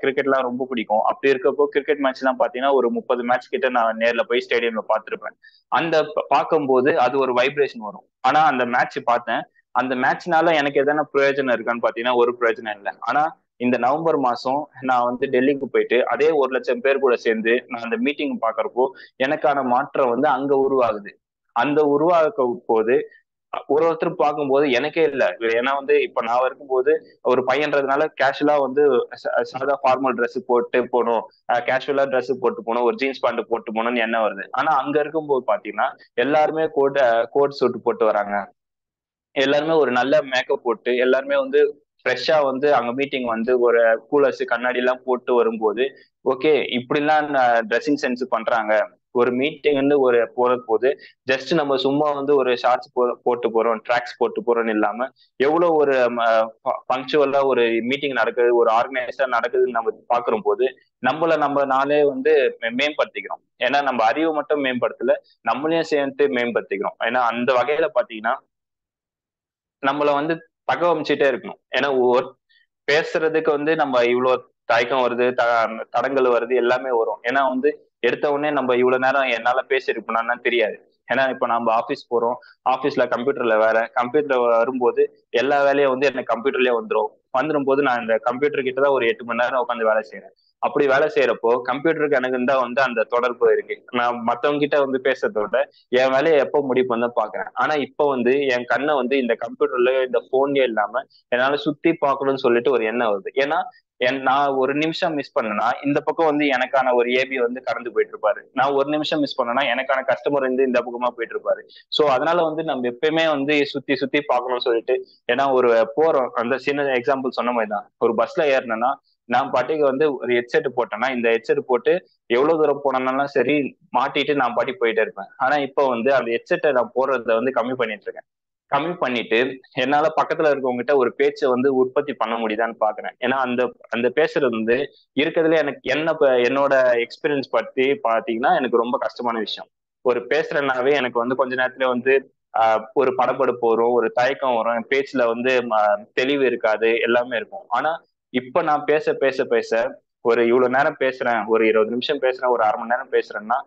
கிரிக்கெட்லாம் ரொம்ப பிடிக்கும். அப்படி இருக்கப்போ கிரிக்கெட் மேட்ச் எல்லாம் பாத்தீங்கன்னா ஒரு 30 மேட்ச் கிட்ட நான் நேர்ல போய் ஸ்டேடியம்ல பார்த்திருப்பேன். அந்த பார்க்கும்போது அது ஒரு வைப்ரேஷன் வரும். ஆனா அந்த மேட்ச் பார்த்தேன். அந்த மேட்ச்னால எனக்கு எதனா பிரயோஜனம் இருக்கான்னு பாத்தீங்கன்னா ஒரு பிரயோஜனம் இல்லை. ஆனா இந்த நவம்பர் மாசம் நான் வந்து டெல்லிக்கு போயிட்டு அதே 1 லட்சம் பேர் கூட சேர்ந்து நான் அந்த மீட்டிங் பாக்குறப்போ எனக்கான மாற்றம் வந்து அங்க உருவாகுது. அந்த உருவாக்க போது ஒருத்தர் பார்க்கும்போது எனக்கே இல்ல. ஏன்னா வந்து இப்ப நான் இருக்கும்போது ஒரு பையன்றதுனால கேஷுவலா வந்து சாதா ஃபார்மல் ட்ரெஸ் போட்டு போகணும், கேஷுவலா ட்ரெஸ் போட்டு போகணும், ஒரு ஜீன்ஸ் பேண்ட் போட்டு போகணும்னு என்ன வருது. ஆனா அங்க இருக்கும்போது பாத்தீங்கன்னா எல்லாருமே கோட் சூட் போட்டு வராங்க. எல்லாருமே ஒரு நல்ல மேக்கப் போட்டு எல்லாருமே வந்து ஃப்ரெஷ்ஷா வந்து அங்க மீட்டிங் வந்து ஒரு கூலர்ஸ் கண்ணாடி எல்லாம் போட்டு வரும்போது ஓகே இப்படிலாம் ட்ரெஸ்ஸிங் சென்ஸ் பண்றாங்க. ஒரு மீட்டிங்னு ஒரு போற போது ஜஸ்ட் நம்ம சும்மா வந்து ஒரு ஷார்ட்ஸ் போட்டு போறோம், ட்ராக்ஸ் போட்டு போறோம்னு இல்லாம எவ்வளவு ஒரு பங்க்சுவலா ஒரு மீட்டிங் நடக்குது, ஒரு ஆர்கனைஸா நடக்குதுன்னு நம்ம பாக்குற போது நம்ம நாளே வந்து மேம்படுத்திக்கிறோம். ஏன்னா நம்ம அறிவு மட்டும் மேம்படுத்தல, நம்மளையும் சேர்த்து மேம்படுத்திக்கிறோம். ஏன்னா அந்த வகையில பாத்தீங்கன்னா நம்மள வந்து தகவமைச்சுட்டே இருக்கணும். ஏன்னா பேசுறதுக்கு வந்து நம்ம இவ்வளவு தயக்கம் வருது, தடங்கள் வருது, எல்லாமே வரும். ஏன்னா வந்து எடுத்த உடனே நம்ம இவ்வளவு நேரம் என்னால பேசியிருப்போம்னா தெரியாது. ஏன்னா இப்ப நம்ம ஆபீஸ் போறோம், ஆபீஸ்ல கம்ப்யூட்டர்ல வேலை, கம்ப்யூட்டர் வரும்போது எல்லா வேலையும் வந்து எனக்கு கம்ப்யூட்டர்லயே வந்துடும் போது நான் இந்த கம்ப்யூட்டர் கிட்டதான் ஒரு 8 மணி நேரம் உட்காந்து வேலை செய்யறேன். அப்படி வேலை செய்யறப்போ கம்ப்யூட்டருக்கு எனக்கு தான் வந்து அந்த தொடர்பு இருக்கு. நான் மத்தவங்க கிட்ட வந்து பேசுறத விட என் வேலையை எப்போ முடிவு பண்ண பாக்குறேன். ஆனா இப்ப வந்து என் கண்ணை வந்து இந்த கம்ப்யூட்டர்ல இந்த போன்லயே இல்லாம என்னால சுத்தி பார்க்கணும்னு சொல்லிட்டு ஒரு எண்ணம் வருது. ஏன்னா நான் ஒரு நிமிஷம் மிஸ் பண்ணேன்னா இந்த பக்கம் வந்து எனக்கான ஒரு ஏபி வந்து கடந்து போயிட்டு இருப்பாரு. நான் ஒரு நிமிஷம் மிஸ் பண்ணேன்னா எனக்கான கஸ்டமர் வந்து இந்த பக்கமா போயிட்டு இருப்பாரு. சோ அதனால வந்து நம்ம எப்பயுமே வந்து சுத்தி சுத்தி பார்க்கணும்னு சொல்லிட்டு, ஏன்னா ஒரு போறோம் அந்த சின்ன எக்ஸாம்பிள் சொன்ன மாதிரி தான், ஒரு பஸ்ல ஏறினேன்னா நான் பாட்டுக்கு வந்து ஒரு ஹெட்செட் போட்டேன்னா இந்த ஹெட்செட் போட்டு எவ்வளவு தூரம் போனாலும் சரி மாட்டிட்டு நான் பாட்டி போயிட்டே இருப்பேன். ஆனா இப்போ வந்து அந்த ஹெட்செட்டை நான் போடுறத வந்து கம்மி பண்ணிட்டு இருக்கேன். கம்மி பண்ணிட்டு என்னால பக்கத்துல இருக்கவங்ககிட்ட ஒரு பேச்சை வந்து உற்பத்தி பண்ண முடியுதான்னு பாக்குறேன். ஏன்னா அந்த அந்த பேசுறது வந்து இருக்கிறதுல எனக்கு என்னோட எக்ஸ்பீரியன்ஸ் பத்தி பாத்தீங்கன்னா எனக்கு ரொம்ப கஷ்டமான விஷயம். ஒரு பேசுறேன்னாவே எனக்கு வந்து கொஞ்ச நேரத்துல வந்து ஒரு படபடுப்பு வரும், ஒரு தயக்கம் வரும், பேச்சுல வந்து தெளிவு இருக்காது, எல்லாமே இருக்கும். ஆனா இப்ப நான் பேச பேச பேச ஒரு இவ்வளவு நேரம் பேசுறேன், ஒரு 20 நிமிஷம் பேசுறேன், ஒரு 1/2 மணி நேரம் பேசுறேன்னா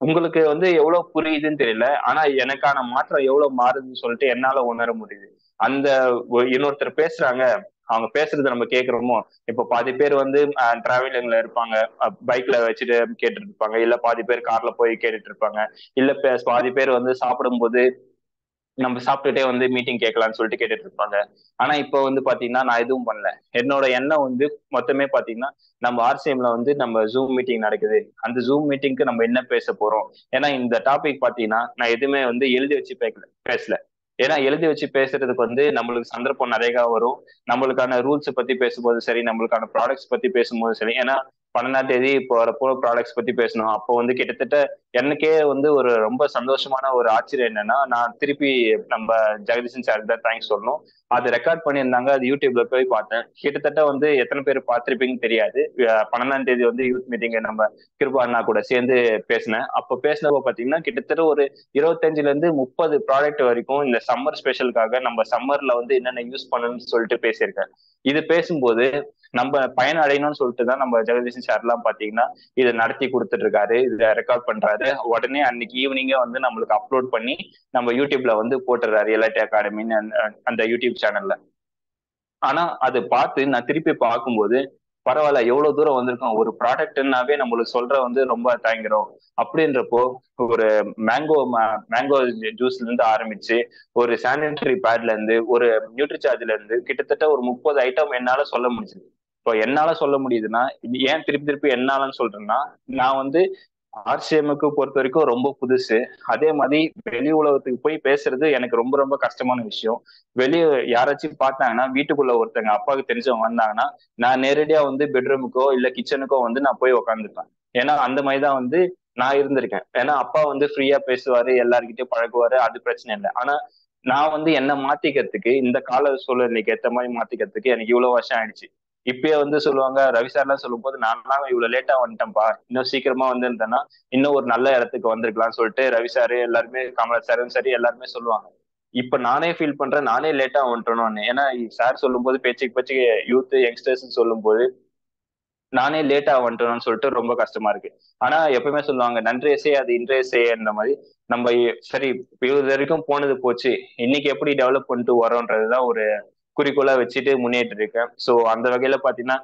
உங்களுக்கு வந்து எவ்வளவு புரியுதுன்னு தெரியல. ஆனா எனக்கான மாற்றம் எவ்வளவு மாறுதுன்னு சொல்லிட்டு என்னால உணர முடியுது. அந்த இன்னொருத்தர் பேசுறாங்க, அவங்க பேசுறது நம்ம கேட்கிறோமோ. இப்ப பாதி பேர் வந்து டிராவலிங்ல இருப்பாங்க, பைக்ல வச்சுட்டு கேட்டுட்டு இருப்பாங்க, இல்ல பாதி பேர் கார்ல போய் கேட்டுட்டு இருப்பாங்க, இல்ல பாதி பேர் வந்து சாப்பிடும்போது நம்ம சாப்பிட்டுட்டே வந்து மீட்டிங் கேட்கலாம்னு சொல்லிட்டு கேட்டுட்டு இருப்பாங்க. ஆனா இப்போ வந்து பாத்தீங்கன்னா நான் எதுவும் பண்ணல. என்னோட எண்ணம் வந்து மொத்தமே பாத்தீங்கன்னா நம்ம ஆர்சிஎம்ல வந்து நம்ம ஜூம் மீட்டிங் நடக்குது, அந்த ஜூம் மீட்டிங்க்கு நம்ம என்ன பேச போறோம். ஏன்னா இந்த டாபிக் பாத்தீங்கன்னா நான் எதுவுமே வந்து எழுதி வச்சு பேசல. ஏன்னா எழுதி வச்சு பேசுறதுக்கு வந்து நம்மளுக்கு சந்தர்ப்பம் நிறைய வரும். நம்மளுக்கான ரூல்ஸ் பத்தி பேசும்போது சரி, நம்மளுக்கான ப்ராடக்ட்ஸ் பத்தி பேசும்போது சரி. ஏன்னா 12ஆம் தேதி இப்போ வரப்போ ப்ராடக்ட்ஸ் பத்தி பேசணும். அப்போ வந்து கிட்டத்தட்ட எனக்கே வந்து ஒரு ரொம்ப சந்தோஷமான ஒரு ஆச்சரியம் என்னன்னா, நான் திருப்பி நம்ம ஜெகதீசன் சாருக்கு தான் தேங்க்ஸ் சொல்லணும். அது ரெக்கார்ட் பண்ணியிருந்தாங்க, அது யூடியூப்ல போய் பார்த்தேன். கிட்டத்தட்ட வந்து எத்தனை பேர் பார்த்திருப்பீங்கன்னு தெரியாது. 12ஆம் தேதி வந்து யூத் மீட்டிங் நம்ம கிருபா அண்ணா கூட சேர்ந்து பேசினேன். அப்போ பேசினப்போ பார்த்தீங்கன்னா கிட்டத்தட்ட ஒரு 25ல இருந்து 30 ப்ராடக்ட் வரைக்கும் இந்த சம்மர் ஸ்பெஷலுக்காக நம்ம சம்மர்ல வந்து என்னென்ன யூஸ் பண்ணணும்னு சொல்லிட்டு பேசியிருக்கேன். இது பேசும்போது நம்ம பயன் அடையணும்னு சொல்லிட்டு தான் நம்ம ஜெகதீசன் சார் எல்லாம் பாத்தீங்கன்னா இதை நடத்தி கொடுத்துட்டு இருக்காரு, இதை ரெக்கார்ட் பண்றாரு. உடனே அன்னைக்கு ஈவினிங்கே வந்து நம்மளுக்கு அப்லோட் பண்ணி நம்ம யூடியூப்ல வந்து போட்டுறாரு, எல்ஐடி அகாடமின்னு அந்த யூடியூப் சேனல்ல. ஆனா அது பார்த்து நான் திருப்பி பார்க்கும்போது பரவாயில்ல, எவ்வளவு தூரம் வந்திருக்கோம். ஒரு ப்ராடக்ட்னாவே நம்மளுக்கு சொல்ற வந்து ரொம்ப தயங்குறோம். அப்படின்றப்போ ஒரு மேங்கோ மேங்கோ ஜூஸ்ல இருந்து ஆரம்பிச்சு, ஒரு சானிட்டரி பேட்ல இருந்து, ஒரு நியூட்ரிசார்ஜ்ல இருந்து கிட்டத்தட்ட ஒரு 30 ஐட்டம் என்னால சொல்ல முடிஞ்சது. இப்போ என்னால சொல்ல முடியுதுன்னா இது ஏன் திருப்பி திருப்பி என்னாலன்னு சொல்றேன்னா, நான் வந்து ஆர்சிஎம்முக்கு பொறுத்த வரைக்கும் ரொம்ப புதுசு. அதே மாதிரி வெளி உலகத்துக்கு போய் பேசுறது எனக்கு ரொம்ப ரொம்ப கஷ்டமான விஷயம். வெளியே யாராச்சும் பார்த்தாங்கன்னா, வீட்டுக்குள்ள ஒருத்தங்க அப்பாவுக்கு தெரிஞ்சவங்க வந்தாங்கன்னா நான் நேரடியா வந்து பெட்ரூமுக்கோ இல்ல கிச்சனுக்கோ வந்து நான் போய் உக்காந்துப்பேன். ஏன்னா அந்த மாதிரிதான் வந்து நான் இருந்திருக்கேன். ஏன்னா அப்பா வந்து ஃப்ரீயா பேசுவாரு, எல்லார்கிட்டயும் பழகுவாரு, அது பிரச்சனை இல்லை. ஆனா நான் வந்து என்ன மாத்திக்கிறதுக்கு, இந்த கால சூழ்நிலைக்கு ஏத்த மாதிரி மாத்திக்கிறதுக்கு எனக்கு இவ்வளவு வருஷம் ஆயிடுச்சு. இப்பயே வந்து சொல்லுவாங்க, ரவி சார் எல்லாம் சொல்லும் போது நான்லாம் இவ்வளவு லேட்டா வந்துட்டேன்ப்பா, இன்னும் சீக்கிரமா வந்திருந்தேன்னா இன்னும் ஒரு நல்ல இடத்துக்கு வந்திருக்கலாம்னு சொல்லிட்டு ரவி சாரு எல்லாருமே, கமலா சாரும் சரி எல்லாருமே சொல்லுவாங்க. இப்ப நானே ஃபீல் பண்றேன், நானே லேட்டா வந்துட்டேனோன்னு. ஏன்னா சார் சொல்லும் போது பேச்சுக்கு பேச்சு யூத் யங்ஸ்டர்ஸ் சொல்லும் போது நானே லேட்டா வந்துட்டேன்னு சொல்லிட்டு ரொம்ப கஷ்டமா இருக்கு. ஆனா எப்பவுமே சொல்லுவாங்க, நன்றைய செய் அது இன்றைய செய்யன்ற மாதிரி. நம்ம சரி இவ்வளவு வரைக்கும் போனது போச்சு, இன்னைக்கு எப்படி டெவலப் பண்ணிட்டு வரோன்றதுதான் ஒரு குறிக்கோளா வச்சுட்டு முன்னேற்றி இருக்கேன். சோ அந்த வகையில பாத்தீங்கன்னா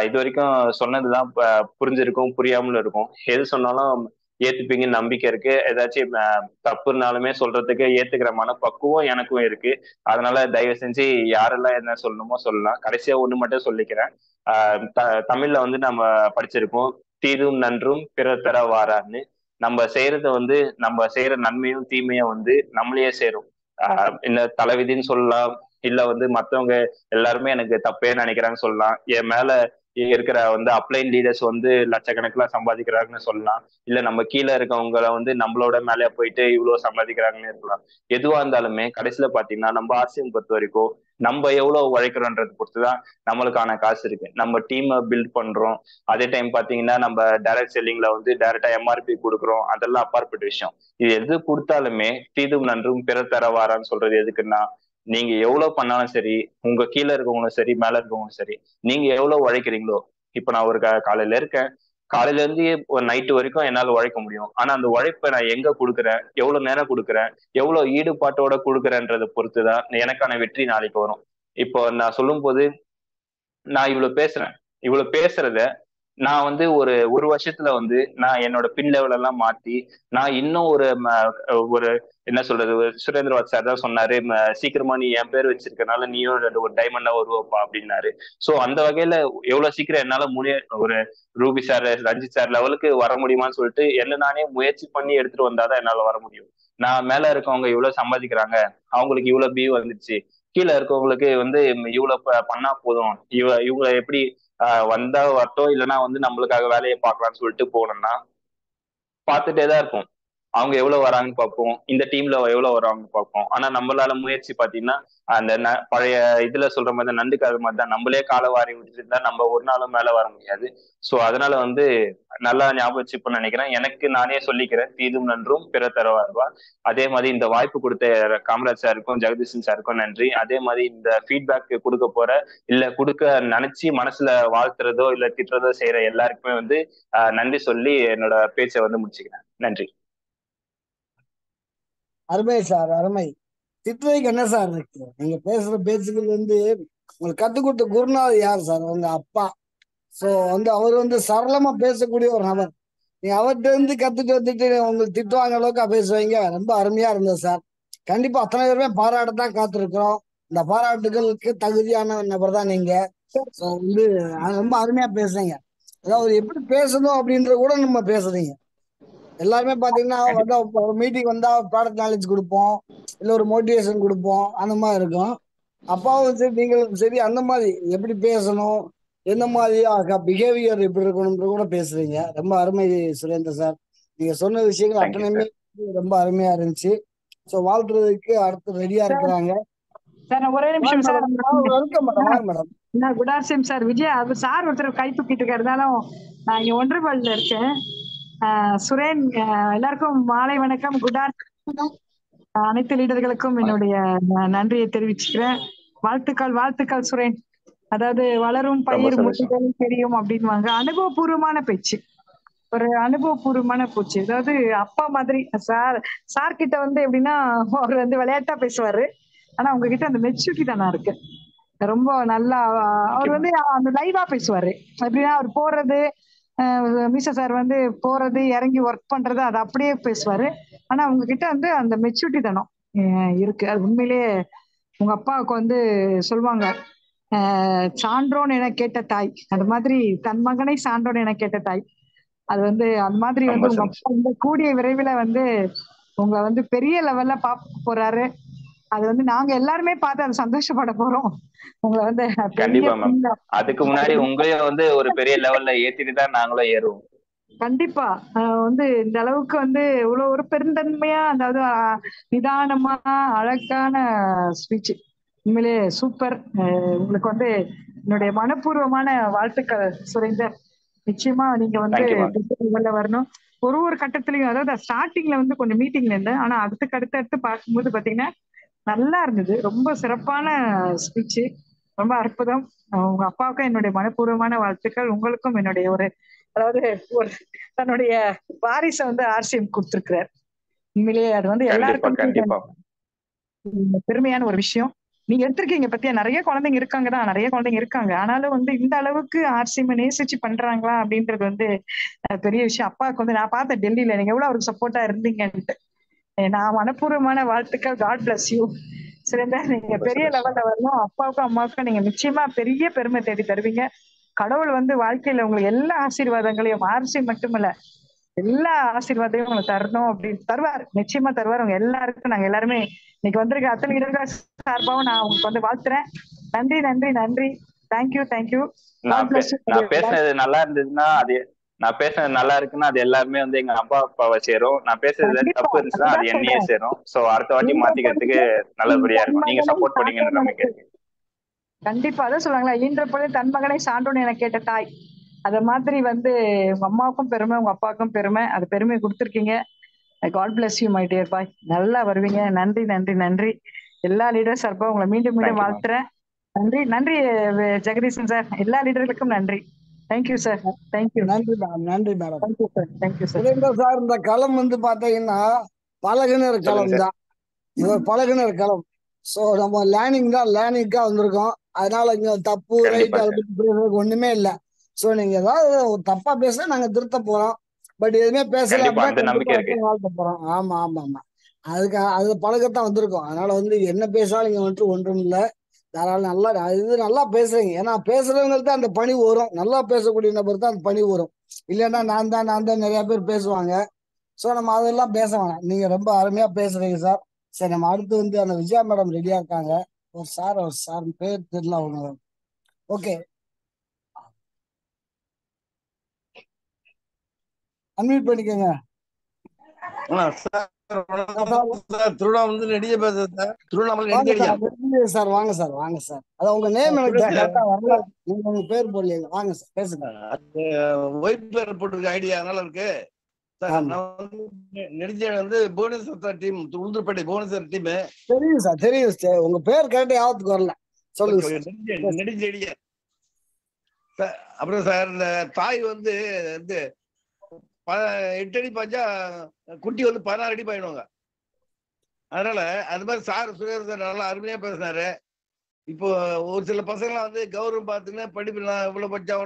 இது வரைக்கும் சொன்னதுதான் புரிஞ்சிருக்கும், புரியாமலும் இருக்கும். எது சொன்னாலும் ஏத்துப்பீங்கன்னு நம்பிக்கை இருக்கு. ஏதாச்சும் தப்புனாலுமே சொல்றதுக்கு ஏத்துக்கிற மனப்பக்குவம் எனக்கும் இருக்கு. அதனால தயவு செஞ்சு யாரெல்லாம் என்ன சொல்லணுமோ சொல்லலாம். கடைசியா ஒண்ணு மட்டும் சொல்லிக்கிறேன். தமிழ்ல வந்து நம்ம படிச்சிருக்கோம், தீதும் நன்றும் பிறர் தர வாரான்னு. நம்ம செய்யறத வந்து நம்ம செய்யற நன்மையும் தீமையும் வந்து நம்மளையே சேரும். இந்த தலைவிதின்னு சொல்லலாம், இல்ல வந்து மத்தவங்க எல்லாருமே எனக்கு தப்பே நினைக்கிறாங்கன்னு சொல்லலாம், என் மேல இருக்கிற வந்து அப்ளைன் லீடர்ஸ் வந்து லட்சக்கணக்கில் சம்பாதிக்கிறாங்கன்னு சொல்லலாம், இல்ல நம்ம கீழே இருக்கவங்கள வந்து நம்மளோட மேலே போயிட்டு இவ்வளவு சம்பாதிக்கிறாங்கன்னு இருக்கலாம். எதுவா இருந்தாலுமே கடைசியில பாத்தீங்கன்னா நம்ம ஆர்சிஎம் பொறுத்த வரைக்கும் நம்ம எவ்வளவு உழைக்கிறோன்றது பொறுத்துதான் நம்மளுக்கான காசு இருக்கு. நம்ம டீமை பில்ட் பண்றோம், அதே டைம் பாத்தீங்கன்னா நம்ம டைரக்ட் செல்லிங்ல வந்து டைரக்டா எம்ஆர்பி கொடுக்குறோம், அதெல்லாம் அப்பாற்பட்ட விஷயம். இது எது கொடுத்தாலுமே தீதும் நன்றும் பிறர் தரவாரான்னு சொல்றது எதுக்குன்னா, நீங்க எவ்வளவு பண்ணாலும் சரி, உங்க கீழே இருக்கவங்களும் சரி, மேல இருக்கவங்களும் சரி, நீங்க எவ்வளவு உழைக்கிறீங்களோ. இப்ப நான் ஒரு காலையில இருக்கேன், காலையில இருந்து ஒரு நைட்டு வரைக்கும் என்னால உழைக்க முடியும். ஆனா அந்த உழைப்பை நான் எங்க கொடுக்குறேன், எவ்வளவு நேரம் கொடுக்குறேன், எவ்வளவு ஈடுபாட்டோட கொடுக்குறேன்றதை பொறுத்துதான் எனக்கான வெற்றி நாளைக்கு வரும். இப்போ நான் சொல்லும் போது நான் இவ்வளவு பேசுறேன், இவ்வளவு பேசுறத நான் வந்து ஒரு வருஷத்துல வந்து நான் என்னோட பின் லெவல் எல்லாம் மாத்தி, நான் இன்னும் ஒரு என்ன சொல்றது, சுரேந்திரவாத் சார் தான் சொன்னாரு, சீக்கிரமா நீ என் பேர் வச்சிருக்கனால நீயும் ஒரு டைமண்டா வருவப்பா அப்படின்னாரு. சோ அந்த வகையில எவ்வளவு சீக்கிரம் என்னால ஒரு ரூபி சார், ரஞ்சித் சார் லெவலுக்கு வர முடியுமான்னு சொல்லிட்டு என்ன நானே முயற்சி பண்ணி எடுத்துட்டு வந்தாதான் என்னால வர முடியும். நான் மேல இருக்கவங்க இவ்வளவு சம்பாதிக்கிறாங்க, அவங்களுக்கு இவ்வளவு பியூ வந்துருச்சு, கீழே இருக்கவங்களுக்கு வந்து இவ்வளவு பண்ணா போதும், இவங்க எப்படி வந்தா வரட்டும், இல்லைன்னா வந்து நம்மளுக்காக வேலையை பார்க்கலாம்னு சொல்லிட்டு போனோம்னா பார்த்துட்டே தான் இருப்போம். அவங்க எவ்வளவு வராங்கன்னு பார்ப்போம், இந்த டீம்ல எவ்வளவு வராங்கன்னு பார்ப்போம். ஆனா நம்மளால முயற்சி பாத்தீங்கன்னா அந்த பழைய இதுல சொல்ற மாதிரி தான், நண்டுக்காத மாதிரி தான், நம்மளே காலை வாரி விட்டுட்டு இருந்தா நம்ம ஒரு நாளும் மேல வர முடியாது. சோ அதனால வந்து நல்லா ஞாபகம் வச்சுப்போம்னு நினைக்கிறேன். எனக்கு நானே சொல்லிக்கிறேன், தீதும் நன்றும் பிற தருவார்வா. அதே மாதிரி இந்த வாய்ப்பு கொடுத்த காமராஜ் சாருக்கும் ஜெகதீசன் சாருக்கும் நன்றி. அதே மாதிரி இந்த ஃபீட்பேக் கொடுக்க போற இல்ல கொடுக்க நினைச்சு மனசுல வாழ்த்துறதோ இல்ல திட்டுறதோ செய்யற எல்லாருக்குமே வந்து நன்றி சொல்லி என்னோட பேச்சை வந்து முடிச்சுக்கிறேன். நன்றி.
அருமை சார், அருமை. திட்டுறதுக்கு என்ன சார் இருக்கு? நீங்க பேசுற பேச்சுக்கள் வந்து உங்களுக்கு கத்துக் கொடுத்த குருநாதர் யார் சார்? உங்க அப்பா. சோ வந்து அவர் வந்து சரளமா பேசக்கூடிய ஒரு நபர். நீங்க அவர்கிட்ட இருந்து கத்துட்டு வந்துட்டு உங்களுக்கு திட்டுவாங்க அளவுக்கு பேசுவீங்க. ரொம்ப அருமையா இருந்தது சார். கண்டிப்பா அத்தனை பேருமே பாராட்டத்தான் காத்திருக்கிறோம். இந்த பாராட்டுகளுக்கு தகுதியான நபர் தான் நீங்க. ஸோ வந்து ரொம்ப அருமையா பேசுறீங்க. அதாவது எப்படி பேசணும் அப்படின்ற கூட நம்ம பேசுறீங்க. எல்லாருமே பாத்தீங்கன்னா வந்து மீட்டிங் வந்தா ப்ராடக்ட் நாலேஜ் கொடுப்போம், இல்ல ஒரு மோட்டிவேஷன் கொடுப்போம், அந்த மாதிரி இருக்கும். அப்பாவும் சரி நீங்களும் சரி அந்த மாதிரி எப்படி பேசணும், எந்த மாதிரி பிஹேவியர் எப்படி இருக்கணும்ன்ற கூட பேசுறீங்க. ரொம்ப அருமை சுரேந்தர் சார். நீங்க சொன்ன விஷயங்கள்
தேங்க்யூ
அத்தனையுமே
சார்.
ரொம்ப அருமையா இருந்துச்சு. ஸோ வாழ்த்துறதுக்கு அடுத்து ரெடியா இருக்கிறாங்க.
சார் ஒரே நிமிஷம் சார்.
வெல்கம் மேடம், வாங்க madam.
Good afternoon sir. Vijay அது சார் ஒருத்தர் கை தூக்கிட்டு இருக்கிறதாலும் நான் இங்க ஒன்றுபல்ல இருக்கேன். சுரேன், எல்லாருக்கும் மாலை வணக்கம். Good afternoon. அனைத்து லீடர்களுக்கும் என்னுடைய நன்றியை தெரிவிச்சுக்கிறேன். வாழ்த்துக்கள், வாழ்த்துக்கள் சுரேன். அதாவது வளரும் பயிர் முட்டுகள் தெரியும் அப்படின்வாங்க. அனுபவபூர்வமான பேச்சு, ஒரு அனுபவபூர்வமான பேச்சு. அதாவது அப்பா மாதிரி சார் கிட்ட வந்து எப்படின்னா அவர் வந்து விளையாட்டா பேசுவாரு. ஆனா உங்ககிட்ட அந்த மெச்சூரிட்டி தானே இருக்கு. ரொம்ப நல்லா அவர் வந்து அந்த லைவா பேசுவாரு. எப்படின்னா அவர் போறது, மீசா சார் வந்து போறது இறங்கி ஒர்க் பண்றது அது அப்படியே பேசுவாரு. ஆனா உங்ககிட்ட வந்து அந்த மெச்சூரிட்டி தானோ இருக்கு. அது உண்மையிலேயே உங்க அப்பாவுக்கு வந்து சொல்லுவாங்க, சான்றோன் என கேட்ட தாய், அது மாதிரி தன் மகனை சான்றோன் என கேட்ட தாய். அது வந்து அந்த மாதிரி வந்து உங்க அப்பா இந்த கூடிய விரைவில் வந்து உங்களை வந்து பெரிய லெவல்ல பார்க்க போறாரு. அது வந்து நாங்க எல்லாருமே பார்த்து அதை சந்தோஷப்பட போறோம். உங்களை வந்து
கண்டிப்பா மேம். அதுக்கு முன்னாடி உங்களையும் வந்து ஒரு பெரிய லெவல்ல ஏத்திட்டு தான் நாங்களும் ஏறுவோம்.
கண்டிப்பா வந்து இந்த அளவுக்கு வந்து இவ்வளவு ஒரு பெருந்தன்மையா, அதாவது நிதானமா அழகான ஸ்பீச். உண்மையிலே சூப்பர். உங்களுக்கு வந்து என்னுடைய மனப்பூர்வமான வாழ்த்துக்கள் சுரேந்தர். நிச்சயமா நீங்க வந்து வரணும். ஒரு கட்டத்திலையும், அதாவது ஸ்டார்டிங்ல வந்து கொஞ்சம் மீட்டிங்ல இருந்தேன், ஆனா அடுத்து பார்க்கும்போது பாத்தீங்கன்னா நல்லா இருந்தது. ரொம்ப சிறப்பான ஸ்பீச், ரொம்ப அற்புதம். உங்க அப்பாவுக்கும் என்னுடைய மனப்பூர்வமான வாழ்த்துக்கள். உங்களுக்கும் என்னுடைய அதாவது ஒரு தன்னுடைய வாரிசை வந்து ஆர்சிஎம் கொடுத்திருக்கிறார். உண்மையிலேயே அது வந்து எல்லாருக்கும் பெருமையான ஒரு விஷயம். நீங்க எடுத்திருக்கீங்க பத்தியா. நிறைய குழந்தைங்க இருக்காங்க. ஆனாலும் வந்து இந்த அளவுக்கு ஆர்சிஎம் நேசிச்சு பண்றாங்களா அப்படின்றது வந்து பெரிய விஷயம். அப்பாவுக்கு வந்து நான் பார்த்தேன் டெல்லியில, நீங்க எவ்வளவு அவருக்கு சப்போர்ட்டா இருந்தீங்கன்ட்டு. நான் மனப்பூர்வமான வாழ்த்துக்கள். God bless you Surender. நீங்க பெரிய லெவல்ல வரணும். அப்பாவுக்கும் அம்மாவுக்கும் நீங்க நிச்சயமா பெரிய பெருமை தேடி தருவீங்க. கடவுள் வந்து வாழ்க்கையில உங்களுக்கு எல்லா ஆசீர்வாதங்களையும், ஆர்சி மட்டுமல்ல எல்லா ஆசீர்வாதத்தையும் உங்களுக்கு தரணும் அப்படின்னு தருவார். நிச்சயமா தருவார். உங்க எல்லாருக்கும் நாங்க எல்லாருமே இன்னைக்கு வந்திருக்க அத்தனை இடங்கள் சார்பாகவும் நான் உங்களுக்கு வந்து வாழ்த்துறேன். நன்றி, நன்றி, நன்றி. Thank you, thank you.
நான் பேசுனது நல்லா இருந்ததுன்னா நான் பேசுறது நல்லா இருக்குன்னா அது எல்லாருமே வந்து எங்க அப்பா அப்பாவை சேரும். நான் பேசுறது தப்பு இருந்துச்சுன்னா அது என்னையே சேரும். சோ அடுத்த வாட்டி மாத்திக்கிறதுக்கு நல்லபடியா இருக்கும். நீங்க சப்போர்ட் பண்ணீங்கன்னு நம்பிக்கை இருக்கு.
கண்டிப்பா அதான் சொல்லுவாங்களா, ஈன்ற பொழுது தன் மகனை சான்றோன்னு என கேட்ட தாய். அத மாதிரி வந்து உங்க அம்மாவுக்கும் பெருமை, உங்க அப்பாவுக்கும் பெருமை. அது பெருமை கொடுத்துருக்கீங்க. God bless you my dear boy. நல்லா வருவீங்க. நன்றி, நன்றி, நன்றி. எல்லா லீடர்ஸ் சார்பா உங்களை மீண்டும் வாழ்த்துறேன். நன்றி, நன்றி ஜெகதீசன் சார். எல்லா லீடர்களுக்கும் நன்றி. Thank you sir. தேங்க்யூ.
நன்றி மேடம், நன்றி madam.
Thank you sir. Thank you sir.
Surender sir, இந்த களம் வந்து பாத்தீங்கன்னா பழகுனர் களம் தான். இது பழகுனர் களம். சோ நம்ம லேர்னிங்கா வந்திருக்கோம். அதனால இங்க தப்பு ரைட் ஒண்ணுமே இல்லை. சோ நீங்க ஏதாவது தப்பா பேச நாங்க திருத்த போறோம். பட் எதுவுமே பேசல அப்படின்னா வாழ்த்த போறோம். ஆமா ஆமா ஆமா. அது பழகத்தான் வந்திருக்கோம். அதனால வந்து என்ன பேசாலும் இங்க வந்துட்டு ஒன்றும் இல்லை. தாராளம் நல்லா பேசுறீங்க. ஏன்னா பேசுறவங்களுக்கு அந்த பணி வரும். நல்லா பேசக்கூடிய நபர் தான் அந்த பணி வரும். இல்லைன்னா நான் தான் நிறைய பேர் பேசுவாங்க. ஸோ நம்ம அதெல்லாம் பேச வேணாம். நீங்க ரொம்ப அருமையா பேசுறீங்க சார். சரி, நம்ம அடுத்து வந்து அந்த விஜயா மேடம் ரெடியா இருக்காங்க. ஒரு சார் பேர் தெரியல அவங்க. ஓகே, அன்மியூட் பண்ணிக்கோங்க.
திருவண்ணாமலை நெடிய பேசுறேன் சார். திருவண்ணாமலை
வாங்க
நெடிஞ்சடியா
சார் சார், வாங்க சார், வாங்க சார். அதான் உங்க நேம் எனக்கு கரெக்டா வரல, நீங்க உங்க பேர் போடல. வாங்க சார், பேசுங்க.
ஒயிட் பேர் போட்டிருக்க ஐடியா நல்லா இருக்கு சார்.
ஆமா
நான் வந்து நெடுஞ்சேரி வந்து புவனேஸ்வர் டீம், உளுந்தூர்பேட்டை புவனேஸ்வர் டீம்.
தெரியும் சார், தெரியும் சார். உங்க பேர் கரெக்டா யாவத்துக்கு வரல, சொல்லுங்க சார்.
நெடுஞ்செடியா சார். அப்புறம் சார் இந்த தாய் வந்து 8 அடி பாய்ச்சா குட்டி வந்து 16 அடி பாயிடுவாங்க. அதனால அது மாதிரி சார் சுரேஷ் சார் நல்லா அருமையா பேசினாரு. இப்போ ஒரு சில பசங்களாம் வந்து கௌரவம் பார்த்துன்னா படிப்புலாம் இவ்வளவு பட்சா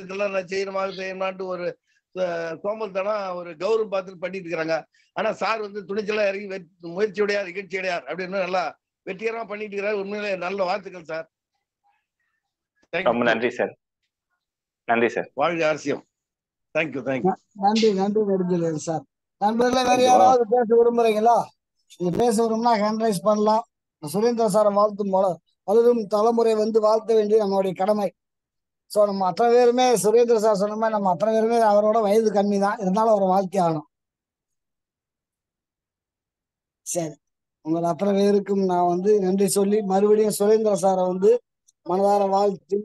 இதெல்லாம் நான் செய்யணுமான்ட்டு ஒரு சோம்பல்தனம் ஒரு கௌரவம் பார்த்துட்டு பண்ணிட்டு இருக்கிறாங்க. ஆனா சார் வந்து துணிச்சலா இறங்கி முயற்சியுடையார் இகழ்ச்சியுடையார் அப்படின்னு நல்லா வெற்றிகரமா பண்ணிட்டு இருக்கிறார். உண்மையிலே நல்ல வாழ்த்துக்கள் சார்.
ரொம்ப நன்றி சார். நன்றி சார்.
வாழ்க அரசியம். Thank you thank you.
நன்றி நன்றி நெடுஞ்செழியன் சார். நண்பர்களே, வேற யாராவது பேச விரும்புறீங்களா? நீங்க பேச விரும்பினா ஹேண்ட் ரைஸ் பண்ணலாம். சுரேந்திர சாரை வாழ்த்தும் போல வளரும் தலைமுறை வந்து வாழ்த்த வேண்டியது நம்மளுடைய கடமை. ஸோ நம்ம அத்தனை பேருமே சுரேந்திர சார் சொன்ன மாதிரி நம்ம அத்தனை பேருமே அவரோட வயது கம்மி தான், இருந்தாலும் அவரை வாழ்த்தி ஆகணும். சரி, உங்கள் அத்தனை பேருக்கும் நான் வந்து நன்றி சொல்லி மறுபடியும் சுரேந்திர சாரை வந்து மனதார வாழ்த்து.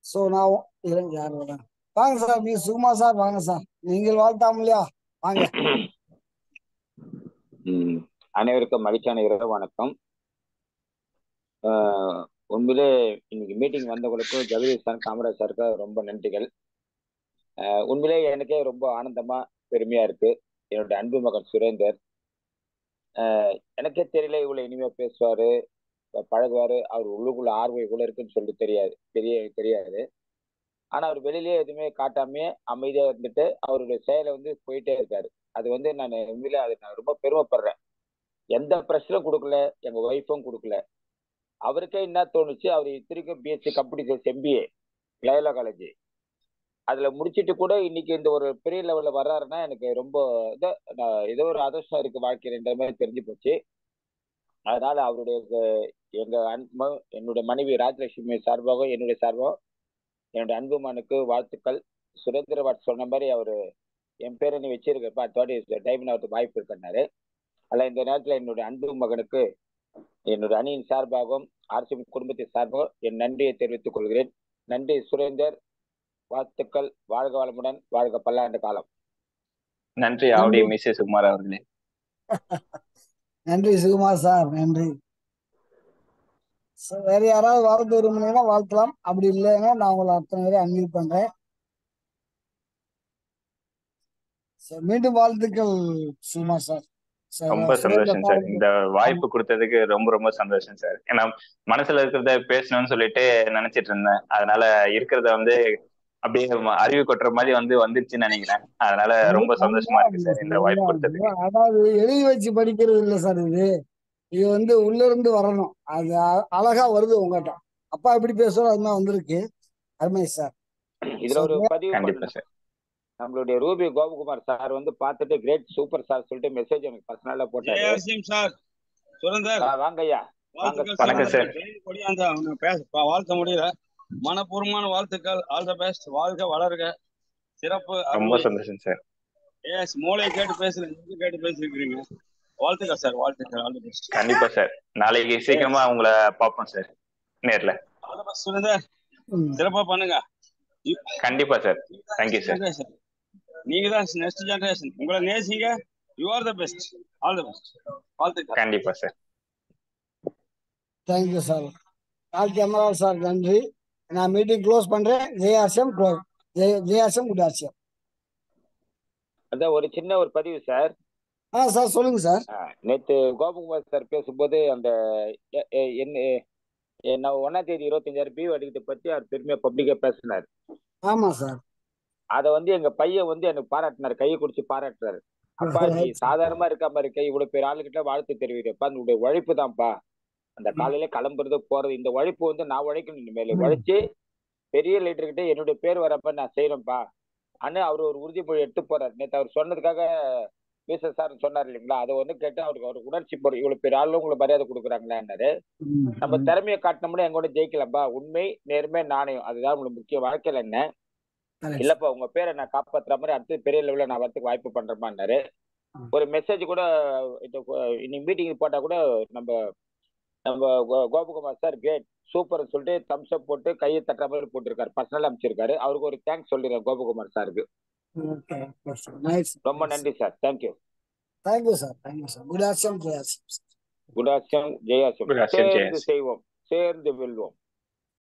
ஸோ நான் இருங்க, யார் வரேன்? வாங்க சார், நீங்க சுகுமா சார், வாங்க சார். நீங்கள் வாழ்த்தாமலையா? வாங்க.
அனைவருக்கும் மகிழ்ச்சியான இரவு வணக்கம். உண்மையிலே இன்னைக்கு மீட்டிங் வந்தவங்களுக்கும் ஜெகதீஷ் சார், காமராஜ் சாருக்கு ரொம்ப நன்றிகள். உண்மையிலே எனக்கே ரொம்ப ஆனந்தமா பெருமையா இருக்கு. என்னுடைய அன்பு மகன் சுரேந்தர் எனக்கே தெரியல இவ்வளவு இனிமையா பேசுவாரு, பழகுவாரு, அவர் உள்ளுக்குள்ள ஆர்வம் இவ்வளவு இருக்குன்னு சொல்லிட்டு தெரியாது. ஆனா அவர் வெளியிலேயே எதுவுமே காட்டாமையே அமைதியா இருந்துட்டு அவருடைய செயலை வந்து போயிட்டே இருக்காரு. அது வந்து நான் உண்மையிலே அது நான் ரொம்ப பெருமைப்படுறேன். எந்த ப்ரெஷரும் கொடுக்கல, எங்க ஒய்ஃபும் கொடுக்கல. அவருக்கே என்ன தோணுச்சு, அவர் இத்தனைக்கும் BSc computer science MBA Loyola college அதுல முடிச்சுட்டு கூட இன்னைக்கு இந்த ஒரு பெரிய லெவல்ல வர்றாருன்னா எனக்கு ரொம்ப ஏதோ ஒரு அதிர்ஷ்டம் இருக்கு வாழ்க்கைன்ற மாதிரி தெரிஞ்சு போச்சு. அதனால அவருடைய எங்க அன்பு என்னுடைய மனைவி ராஜலட்சுமி சார்பாகவும் என்னுடைய சார்பாகவும் என்னுடைய அன்புமானுக்கு வாழ்த்துக்கள். சுரேந்திரபாட் சொன்ன மாதிரி அவரு என் பேரை நீ வச்சிருக்கப்பா டைமண்ட் அவருக்கு வாய்ப்பு இருக்கனாரு. அதில் இந்த நேரத்தில் என்னுடைய அன்பு மகனுக்கு என்னுடைய அணியின் சார்பாகவும் ஆர்சிபி குடும்பத்தின் சார்பாகவும் என் நன்றியை தெரிவித்துக் கொள்கிறேன். நன்றி சுரேந்தர், வாழ்த்துக்கள். வாழ்க வளமுடன், வாழ்க பல்லாண்டு காலம்.
நன்றி ஆவடி மிஸ் சுகுமார் அவர்களே.
நன்றி சுகுமார் சார், நன்றி. வேற யாராவது வாழ்த்து விரும்புனீங்கன்னா வாழ்த்தலாம், அப்படி இல்லைன்னா நான் உங்களை அத்தனை பேரை அன்மியூட் பண்றேன். மீண்டும் வாழ்த்துக்கள் சுகுமார் சார்.
ரொம்ப சந்தோஷம் சார், இந்த வாய்ப்பு கொடுத்ததுக்கு ரொம்ப ரொம்ப சந்தோஷம் சார். ஏன்னா மனசுல இருக்கிறத பேசணும்னு சொல்லிட்டு நினைச்சிட்டு இருந்தேன். அதனால இருக்கிறத வந்து அப்படியே அறிவு கொட்டுற மாதிரி வந்துருச்சுன்னு நினைக்கிறேன். அதனால ரொம்ப சந்தோஷமா இருக்கு சார் இந்த வாய்ப்பு கொடுத்ததுக்கு.
அதாவது எழுதி வச்சு படிக்கிறது இல்லை சார், இது வந்து உள்ள இருந்து வரணும். அது அழகா வருது உங்ககிட்ட. அப்பா எப்படி பேசுறோம் அது மாதிரி வந்திருக்கு. அருமை சார்.
இதுல ஒரு பதிவு சார், நம்மளுடைய ரூபி கோபகுமார் சார் வந்து பார்த்துட்டு கிரேட் சூப்பர் சார் சொல்லிட்டு மெசேஜ் எனக்கு பர்சனலா போட்டாரு.
சார் சுரேந்தர்
வாங்க ஐயா.
வணக்கம் சார்.
வாழ்த்த முடியல, மனப்பூர்வமான வாழ்த்துக்கள். ஆல் தி பெஸ்ட், வாழ்க வளர்க, சிறப்பு.
ரொம்ப சந்தோஷம் சார்.
எஸ், மூளையை கேட்டு பேசிருக்கீங்க. வாழ்த்துக்கள் சார், வாழ்த்துக்கள். All the best.
கண்டிப்பா சார், நாளைக்கு சீக்கிரமா உங்களை பார்ப்போம் சார் நேர்ல.
ஆல் தி பெஸ்ட் சுரேந்தர், சிறப்பா பண்ணுங்க.
கண்டிப்பா சார். Thank you sir.
நீங்க தான் நெக்ஸ்ட் ஜெனரேஷன். உங்களை நேசிங்க. You are the best. All the best. வாழ்த்துக்கள்.
கண்டிப்பா சார்.
Thank you sir. எமரால் சார் நன்றி. நான் மீட்டிங் க்ளோஸ் பண்றேன். ஜெயாசியம் க்ளோஸ். ஜெயாசியம் குட் ஆசியம்.
அதான் ஒரு சின்ன ஒரு பதிவு சார்.
சார் சொல்லுங்க சார்.
நேற்று கோபகுமார் சார் பேசும்போது அந்த என்ன 1ஆம் தேதி 25,000 பியூ அடிக்கிறத பத்தி அவர் பெருமையா பப்ளிக்கா பேசினார்.
ஆமா சார்.
அத வந்து எங்க பையன் வந்து எனக்கு பாராட்டினாரு, கையை குடிச்சு பாராட்டுறாரு. அப்பா நீ சாதாரணமா இருக்காம இருக்க, இவ்வளவு பேர் ஆளுகிட்ட வாழ்த்து தெரிவிக்கிறப்பா, உன்னுடைய உழைப்பு தான்ப்பா. அந்த காலையில கிளம்புறது போறது, இந்த உழைப்பு வந்து நான் உழைக்கணும், இனிமேல உழைச்சு பெரிய லீடர்கிட்ட என்னுடைய பேர் வரப்ப நான் செய்யறேன்ப்பா அண்ணு அவர் ஒரு உறுதிமொழி எடுத்து போறாரு. நேற்று அவர் சொன்னதுக்காக மிஸ்டர் சார் சொன்னார் இல்லைங்களா, அதை வந்து கேட்டு அவருக்கு உணர்ச்சி போற, இவ்வளவு பேர் ஆளும் உங்களுக்கு மரியாதை கொடுக்குறாங்களான்னாரு. நம்ம திறமையை காட்டினோம்னா எங்க ஒன்று ஜெயிக்கலாம்ப்பா. உண்மை, நேர்மை, நாணயம், அதுதான் உங்களுக்கு முக்கிய. வாழ்க்கையில என்ன இல்லப்பா உங்க பேரை நான் காப்பாத்துற மாதிரி அடுத்து பெரிய லெவலில் நான் வரத்துக்கு வாய்ப்பு பண்றேமான்னாரு. ஒரு மெசேஜ் கூட இன்னைக்கு மீட்டிங் போட்டா கூட நம்ம நம்ம கோபகுமார் சார் கிரேட் சூப்பர் சொல்லிட்டு தம்ஸ் அப் போட்டு கையை தட்டுற மாதிரி போட்டிருக்காரு, பர்சனல் அமைச்சிருக்காரு. அவருக்கு ஒரு தேங்க்ஸ் சொல்லிடுறேன் கோபகுமார் சாருக்கு. ரொம்ப நன்றி sir. Thank you.
Thank you sir. Thank you sir. Good afternoon Jayasim.
Good afternoon Jayasim. சேர்ந்து செய்வோம், சேர்ந்து வெல்வோம்.